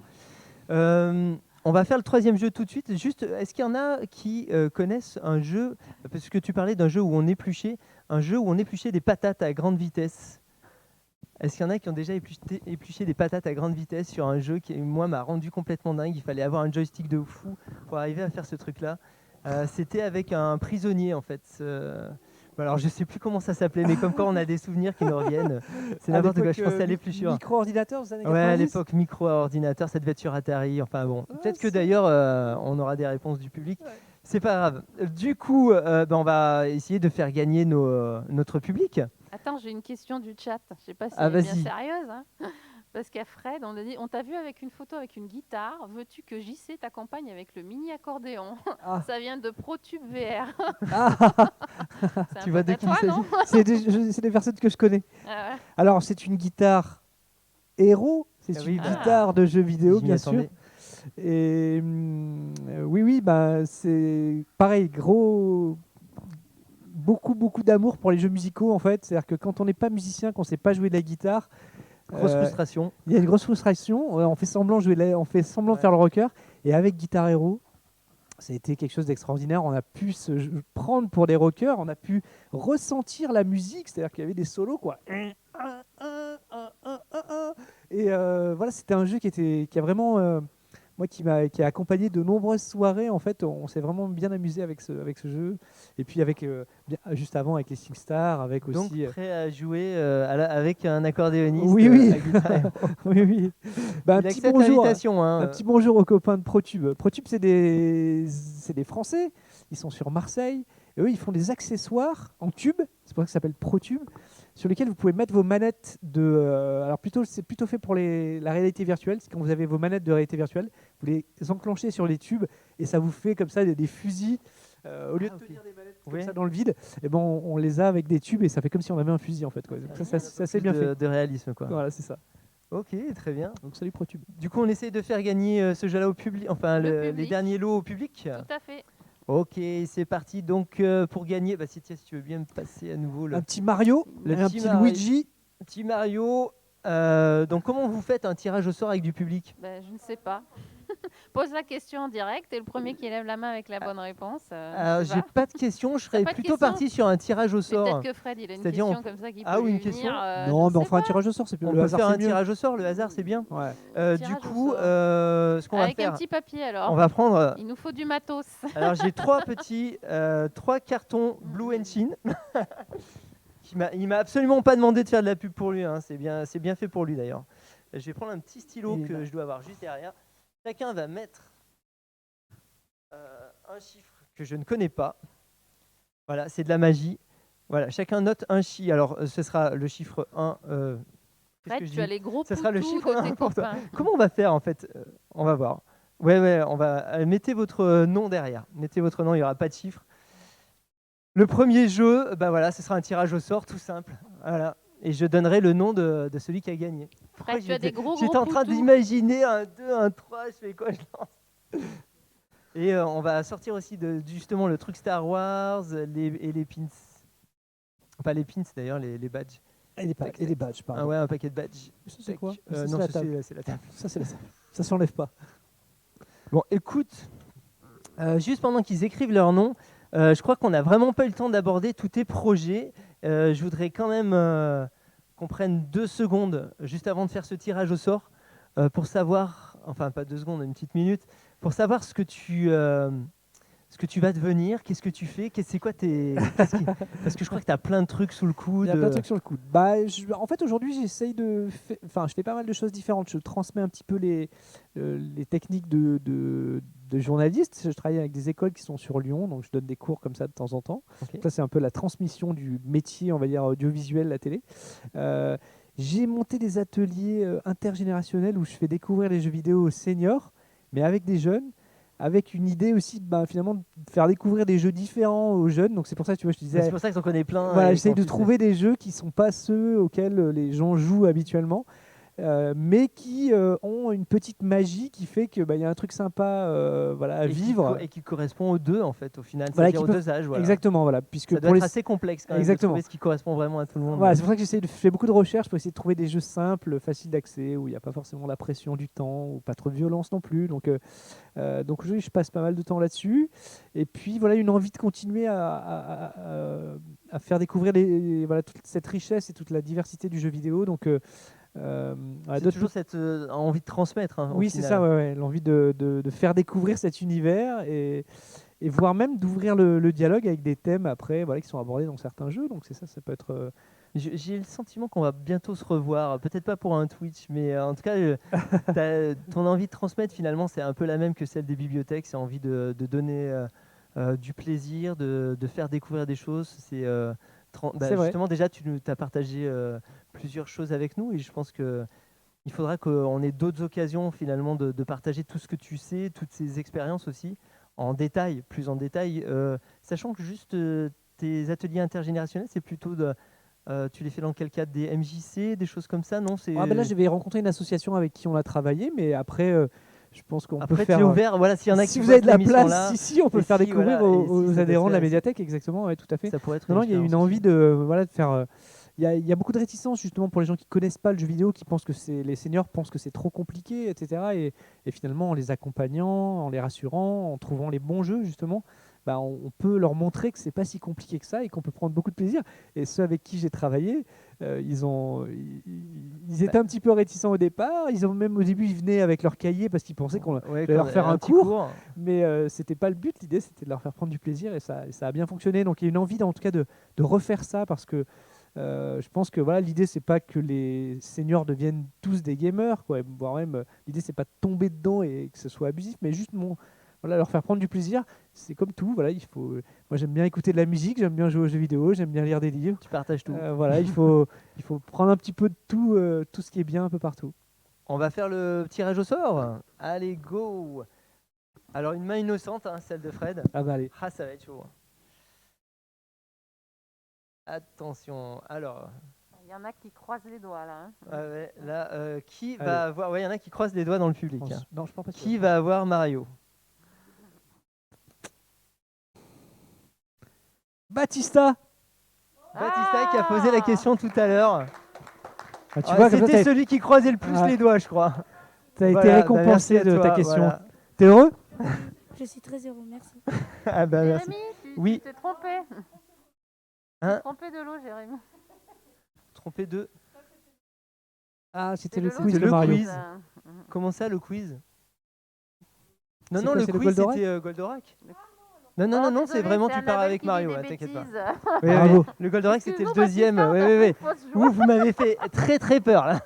S1: On va faire le troisième jeu tout de suite. Juste, est-ce qu'il y en a qui connaissent un jeu, parce que tu parlais d'un jeu où on épluchait, des patates à grande vitesse. Est-ce qu'il y en a qui ont déjà épluché des patates à grande vitesse sur un jeu qui, moi, m'a rendu complètement dingue. Il fallait avoir un joystick de fou pour arriver à faire ce truc-là. C'était avec un prisonnier, en fait. Alors, je sais plus comment ça s'appelait, mais comme quoi on a des souvenirs qui nous reviennent. C'est
S2: À
S1: n'importe quoi.
S2: l'époque,
S1: Je pensais à l'épluchure.
S2: Micro-ordinateur, aux années
S1: Ouais, à
S2: 90.
S1: l'époque, micro-ordinateur, ça devait être sur Atari. Enfin bon,
S2: Ah,
S1: peut-être que
S2: c'est-
S1: d'ailleurs, on aura des réponses du public.
S2: Ouais.
S1: C'est pas grave. Du coup, on va essayer de faire gagner notre public.
S3: Attends, j'ai une question du chat. Je sais pas si
S1: Ah,
S3: elle est bien
S1: vas-y.
S3: sérieuse. Hein. Parce qu'à Fred, on a dit, on t'a vu avec une photo avec une guitare. Veux-tu que JC t'accompagne avec le mini accordéon?
S2: Ah.
S3: Ça vient de ProTube VR.
S2: Ah,
S3: C'est un
S1: Tu vois
S3: pote
S1: de
S3: à
S1: qui
S3: toi,
S1: il
S3: non?
S2: c'est des personnes que je connais.
S3: Ah ouais.
S2: Alors, c'est une guitare héros, c'est
S1: Ah
S2: une
S1: oui, bah,
S2: guitare de jeux vidéo,
S1: Je m'y
S2: bien sûr.
S1: attendais.
S2: Et oui, bah, c'est pareil, beaucoup d'amour pour les jeux musicaux en fait. C'est-à-dire que quand on n'est pas musicien, qu'on ne sait pas jouer de la guitare,
S1: Grosse
S2: euh,
S1: frustration.
S2: il y a une grosse frustration. On fait semblant de on fait semblant de faire le rocker. Et avec Guitar Hero, ça a été quelque chose d'extraordinaire. On a pu se prendre pour des rockers, on a pu ressentir la musique, c'est-à-dire qu'il y avait des solos quoi. Et voilà, c'était un jeu qui a vraiment moi qui a accompagné de nombreuses soirées en fait. On s'est vraiment bien amusé avec ce jeu. Et puis avec juste avant avec les SingStar, avec
S1: Donc
S2: aussi
S1: prêt à jouer avec un accordéoniste.
S2: oui, oui.
S1: à Guitar Hero.
S2: oui. Bah,
S1: Il accepte l'invitation. Hein.
S2: un petit bonjour aux copains de ProTube. ProTube, c'est des Français. Ils sont sur Marseille. Et eux, ils font des accessoires en tube. C'est pour ça que ça s'appelle ProTube. Sur lesquels vous pouvez mettre vos manettes alors c'est plutôt fait pour la réalité virtuelle. C'est quand vous avez vos manettes de réalité virtuelle, vous les enclenchez sur les tubes et ça vous fait comme ça des fusils. Au lieu de
S1: ok.
S2: tenir des manettes comme
S1: Ouais.
S2: ça dans le vide, et ben on les a avec des tubes et ça fait comme si on avait un fusil en fait. Quoi. Donc ça, c'est assez bien fait.
S1: De réalisme quoi.
S2: Voilà, c'est ça.
S1: Ok, très bien.
S2: Donc salut ProTube.
S1: Du coup, on essaie de faire gagner ce jeu-là au public, enfin
S3: Le
S1: les
S3: public.
S1: derniers lots au public.
S3: Tout à fait.
S1: Ok, c'est parti. Donc pour gagner, bah, si tu veux bien me passer à nouveau le
S2: Un petit Mario,
S1: Le
S2: un
S1: petit
S2: petit
S1: Mario.
S2: Luigi.
S1: petit Mario. Donc comment vous faites un tirage au sort avec du public?
S3: Ben, je ne sais pas. Pose la question en direct et le premier qui lève la main avec la bonne réponse.
S1: Alors,
S3: ça
S1: j'ai
S3: va.
S1: pas de question, je serais
S3: pas de
S1: plutôt
S3: question
S1: parti sur un tirage au
S3: Mais
S1: sort.
S3: peut-être que Fred, il a une
S1: C'est-à-dire,
S3: question comme ça qui
S1: Ah
S3: peut
S1: oui, une
S3: lui
S1: question
S3: venir,
S2: Non,
S3: je
S2: mais on
S3: sais
S2: fera un
S3: pas.
S2: tirage au sort, c'est plus
S1: On
S2: le
S1: peut
S2: hasard,
S1: faire
S2: c'est
S1: un
S2: mieux.
S1: tirage au sort, le hasard c'est bien.
S2: Ouais.
S1: Du
S3: Tirage au
S1: coup,
S3: sort.
S1: ce qu'on va
S3: Avec un
S1: faire,
S3: petit papier alors.
S1: on va prendre.
S3: Il nous faut du matos.
S1: Alors j'ai trois cartons Blue Engine. Il m'a absolument pas demandé de faire de la pub pour lui. Hein. C'est bien fait pour lui d'ailleurs. Je vais prendre un petit stylo
S2: Il est
S1: que
S2: là.
S1: je dois avoir juste derrière. Chacun va mettre un chiffre que je ne connais pas. Voilà, c'est de la magie. Voilà, chacun note un chiffre. Alors ce sera le chiffre 1. Qu'est-ce
S3: Fred,
S1: que je
S3: tu as
S1: dis
S3: les gros
S1: Ça sera le
S3: poutous
S1: chiffre
S3: de tes
S1: 1 pour toi.
S3: copains.
S1: Comment on va faire en fait On va voir. Ouais, on va. Mettez votre nom derrière. Mettez votre nom, il n'y aura pas de chiffre. Le premier jeu, bah voilà, ce sera un tirage au sort tout simple. Voilà. Et je donnerai le nom de celui qui a gagné. Pourquoi
S3: Fred, tu as des gros
S1: J'étais en train
S3: poutous.
S1: d'imaginer un 2, un 3, je fais quoi je lance. Et on va sortir aussi justement le truc Star Wars et les pins. Pas les pins d'ailleurs, les badges.
S2: Et les badges, pardon.
S1: Ah ouais, un paquet de badges.
S2: Ça, c'est quoi
S1: Tac.
S2: Ça, c'est
S1: Non,
S2: la
S1: ça,
S2: table.
S1: c'est la table.
S2: Ça, c'est la table. Ça s'enlève pas.
S1: Bon, écoute, juste pendant qu'ils écrivent leur nom, je crois qu'on n'a vraiment pas eu le temps d'aborder tous tes projets. Je voudrais quand même qu'on prenne 2 secondes juste avant de faire ce tirage au sort pour savoir, enfin pas 2 secondes, une petite minute, pour savoir ce que tu vas devenir, qu'est-ce que tu fais, c'est quoi parce que je crois que tu as plein de trucs sous le coude.
S2: Il y a plein de trucs sur le coude. Bah, en fait, aujourd'hui, j'essaye enfin, je fais pas mal de choses différentes. Je transmets un petit peu les techniques de journaliste. Je travaille avec des écoles qui sont sur Lyon, donc je donne des cours comme ça de temps en temps.
S1: Ok.
S2: Ça, c'est un peu la transmission du métier, on va dire, audiovisuel, la télé. J'ai monté des ateliers intergénérationnels où je fais découvrir les jeux vidéo aux seniors, mais avec des jeunes, avec une idée aussi finalement de faire découvrir des jeux différents aux jeunes. Donc c'est pour ça que tu vois, je te disais,
S1: C'est pour ça que j'en connais plein.
S2: voilà,
S1: et
S2: j'essaye
S1: qu'en
S2: de
S1: plus,
S2: trouver des jeux qui sont pas ceux auxquels les gens jouent habituellement. Mais qui ont une petite magie qui fait que y a un truc sympa voilà, à vivre.
S1: Et qui correspond aux deux en fait au final,
S2: Voilà,
S1: c'est-à-dire
S2: qui
S1: aux
S2: peuvent-
S1: 2 âges. Voilà.
S2: Exactement, voilà, puisque
S1: Ça doit
S2: pour
S1: être
S2: les
S1: assez complexe quand même
S2: Exactement.
S1: de trouver ce qui correspond vraiment à tout le monde.
S2: voilà, c'est pour ça que je fais beaucoup de recherches pour essayer de trouver des jeux simples, faciles d'accès, où il n'y a pas forcément la pression du temps, ou pas trop de violence non plus. Donc aujourd'hui, je passe pas mal de temps là-dessus. Et puis voilà, une envie de continuer à faire découvrir voilà, toute cette richesse et toute la diversité du jeu vidéo. Donc voilà,
S1: C'est toujours cette envie de transmettre. Hein, au
S2: oui, c'est
S1: final.
S2: ça, ouais, l'envie de faire découvrir cet univers. Et et voire même d'ouvrir le dialogue avec des thèmes après qui sont abordés dans certains jeux. Donc c'est ça, ça peut être...
S1: J'ai le sentiment qu'on va bientôt se revoir, peut-être pas pour un Twitch, mais en tout cas, ton envie de transmettre finalement, c'est un peu la même que celle des bibliothèques, c'est envie de donner du plaisir, de faire découvrir des choses.
S2: C'est vrai.
S1: Justement, déjà, tu as partagé plusieurs choses avec nous et je pense qu'il faudra qu'on ait d'autres occasions finalement de partager tout ce que tu sais, toutes ces expériences aussi, plus en détail, sachant que juste tes ateliers intergénérationnels, c'est plutôt tu les fais dans quel cadre? Des MJC, des choses comme ça, non?
S2: Là, je vais rencontrer une association avec qui on a travaillé, mais après, je pense qu'on peut
S1: Après,
S2: faire...
S1: tu es ouvert, voilà, s'il y en a
S2: si
S1: qui
S2: vous avez de la
S1: voient cette
S2: place,
S1: émission-là,
S2: si, on peut
S1: et
S2: le faire
S1: si,
S2: découvrir
S1: voilà, et
S2: aux
S1: si ça
S2: adhérents de la
S1: t'intéresse.
S2: médiathèque, exactement, ouais, tout à fait.
S1: ça pourrait être
S2: Non,
S1: une
S2: il y a une
S1: expérience
S2: envie
S1: aussi.
S2: de faire... Il y a beaucoup de réticence justement pour les gens qui connaissent pas le jeu vidéo, qui pensent que les seniors pensent que c'est trop compliqué, etc. Et finalement, en les accompagnant, en les rassurant, en trouvant les bons jeux justement, on peut leur montrer que c'est pas si compliqué que ça et qu'on peut prendre beaucoup de plaisir. Et ceux avec qui j'ai travaillé, ils étaient un petit peu réticents au départ. Même au début, ils venaient avec leur cahier parce qu'ils pensaient qu'on
S1: Ouais,
S2: allait leur faire un
S1: petit
S2: cours. Mais c'était pas le but. L'idée, c'était de leur faire prendre du plaisir et ça a bien fonctionné. Donc il y a une envie, en tout cas, de refaire ça parce que je pense que l'idée, c'est pas que les seniors deviennent tous des gamers, quoi. Voire même, l'idée, c'est pas de tomber dedans et que ce soit abusif, mais juste leur faire prendre du plaisir. C'est comme tout. Moi, j'aime bien écouter de la musique, j'aime bien jouer aux jeux vidéo, j'aime bien lire des livres.
S1: Tu partages tout.
S2: Il faut prendre un petit peu de tout ce qui est bien un peu partout.
S1: On va faire le tirage au sort. Allez, go. Alors, une main innocente, hein, celle de Fred.
S2: Allez.
S1: Ça va être chaud. Attention. Alors,
S3: Il y en a qui croisent les doigts là.
S1: qui va avoir... il y en a qui croisent les doigts dans le public.
S2: Non, je pense pas.
S1: Qui va avoir Mario?
S2: Batista
S1: Qui a posé la question tout à l'heure. C'était celui qui croisait le plus les doigts, je crois.
S2: Tu as été récompensé
S1: merci à
S2: de
S1: toi,
S2: ta question.
S1: voilà.
S2: T'es heureux?
S5: Je suis très heureux, merci.
S1: Merci.
S3: Jérémy,
S1: Oui.
S3: tu t'es trompé.
S1: Hein?
S3: Trompé de l'eau, Jérémy.
S1: Trompé de...
S2: C'était
S3: de
S2: le
S3: l'eau,
S2: quiz
S1: c'est
S2: de
S1: le
S2: Mario.
S1: quiz. Comment ça, le quiz? Non,
S2: C'est quoi,
S1: le
S2: c'est le
S1: quiz,
S2: Goldorak
S1: c'était Goldorak. Non,
S3: Désolé,
S1: c'est vraiment
S3: c'est
S1: tu pars
S3: Annabelle
S1: avec
S3: qui
S1: Mario,
S3: dit des
S1: t'inquiète pas.
S3: bêtises.
S1: Oui,
S2: Bravo.
S1: le Goldorak, c'était le
S3: Excuse-nous,
S1: deuxième.
S3: Baptista,
S1: Oui, oui, oui.
S3: faut se jouer.
S1: Vous m'avez fait très très peur là.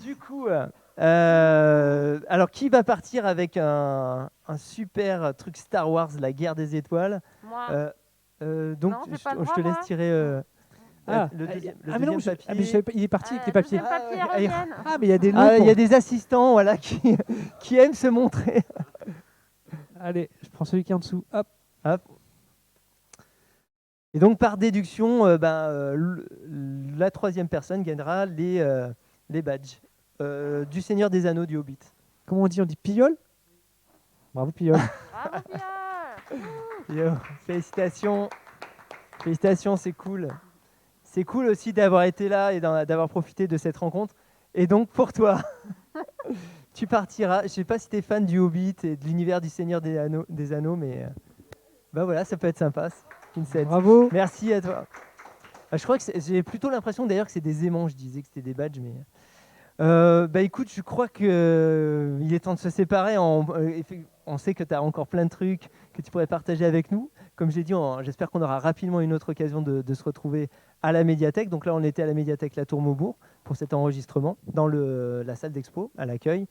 S1: Du coup, alors qui va partir avec un super truc Star Wars, la guerre des étoiles?
S3: Moi,
S1: Donc
S3: Non, j'ai pas le
S1: je te
S3: droit,
S1: laisse
S3: moi.
S1: tirer le deuxième
S2: mais non,
S1: papier.
S2: je savais pas, il est parti avec les papiers.
S3: deuxième papier,
S1: Ah,
S3: revienne.
S2: Mais il y a des noms.
S1: Il y a des assistants voilà, qui aiment se montrer.
S2: Allez, je prends celui qui est en dessous. Hop.
S1: Et donc par déduction, la troisième personne gagnera les badges du Seigneur des Anneaux du Hobbit.
S2: Comment on dit? On dit pillole? Bravo, pillole.
S3: Bravo, Pierre.
S1: Yo, félicitations, c'est cool. C'est cool aussi d'avoir été là et d'avoir profité de cette rencontre. Et donc pour toi, tu partiras. Je sais pas si tu es fan du Hobbit et de l'univers du Seigneur des Anneaux, mais voilà, ça peut être sympa. Kinsey.
S2: Bravo.
S1: Merci à toi. Je crois que j'ai plutôt l'impression d'ailleurs que c'est des aimants. Je disais que c'était des badges, mais écoute, je crois que il est temps de se séparer. On sait que tu as encore plein de trucs que tu pourrais partager avec nous. Comme j'ai dit, j'espère qu'on aura rapidement une autre occasion de se retrouver à la médiathèque. Donc là, on était à la médiathèque La Tour Maubourg pour cet enregistrement dans la salle d'expo à l'accueil.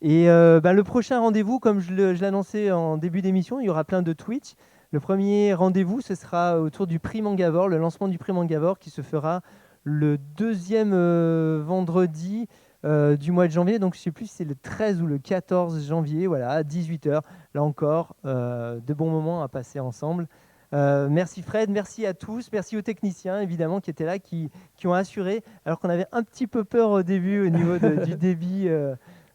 S1: Et le prochain rendez-vous, comme je l'annonçais en début d'émission, il y aura plein de Twitch. Le premier rendez-vous, ce sera autour du prix Mangavore, le lancement du prix Mangavore qui se fera le deuxième vendredi du mois de janvier. Donc je ne sais plus si c'est le 13 ou le 14 janvier, voilà, à 18h. Là encore, de bons moments à passer ensemble. Merci Fred, merci à tous, merci aux techniciens évidemment qui étaient là, qui ont assuré, alors qu'on avait un petit peu peur au début au niveau du débit.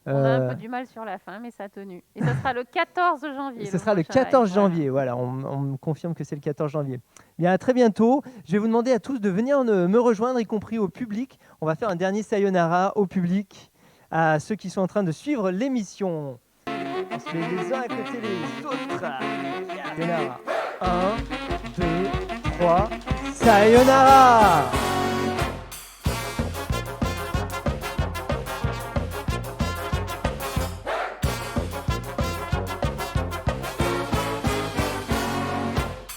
S3: On a un peu du mal sur la fin, mais ça a tenu. Et ce sera le 14 janvier.
S1: Ce sera le 14 janvier, voilà, on me confirme que c'est le 14 janvier. Bien, à très bientôt. Je vais vous demander à tous de venir me rejoindre, y compris au public. On va faire un dernier sayonara au public, à ceux qui sont en train de suivre l'émission. On se met les uns à côté des autres. Sayonara. 1, 2, 3, sayonara.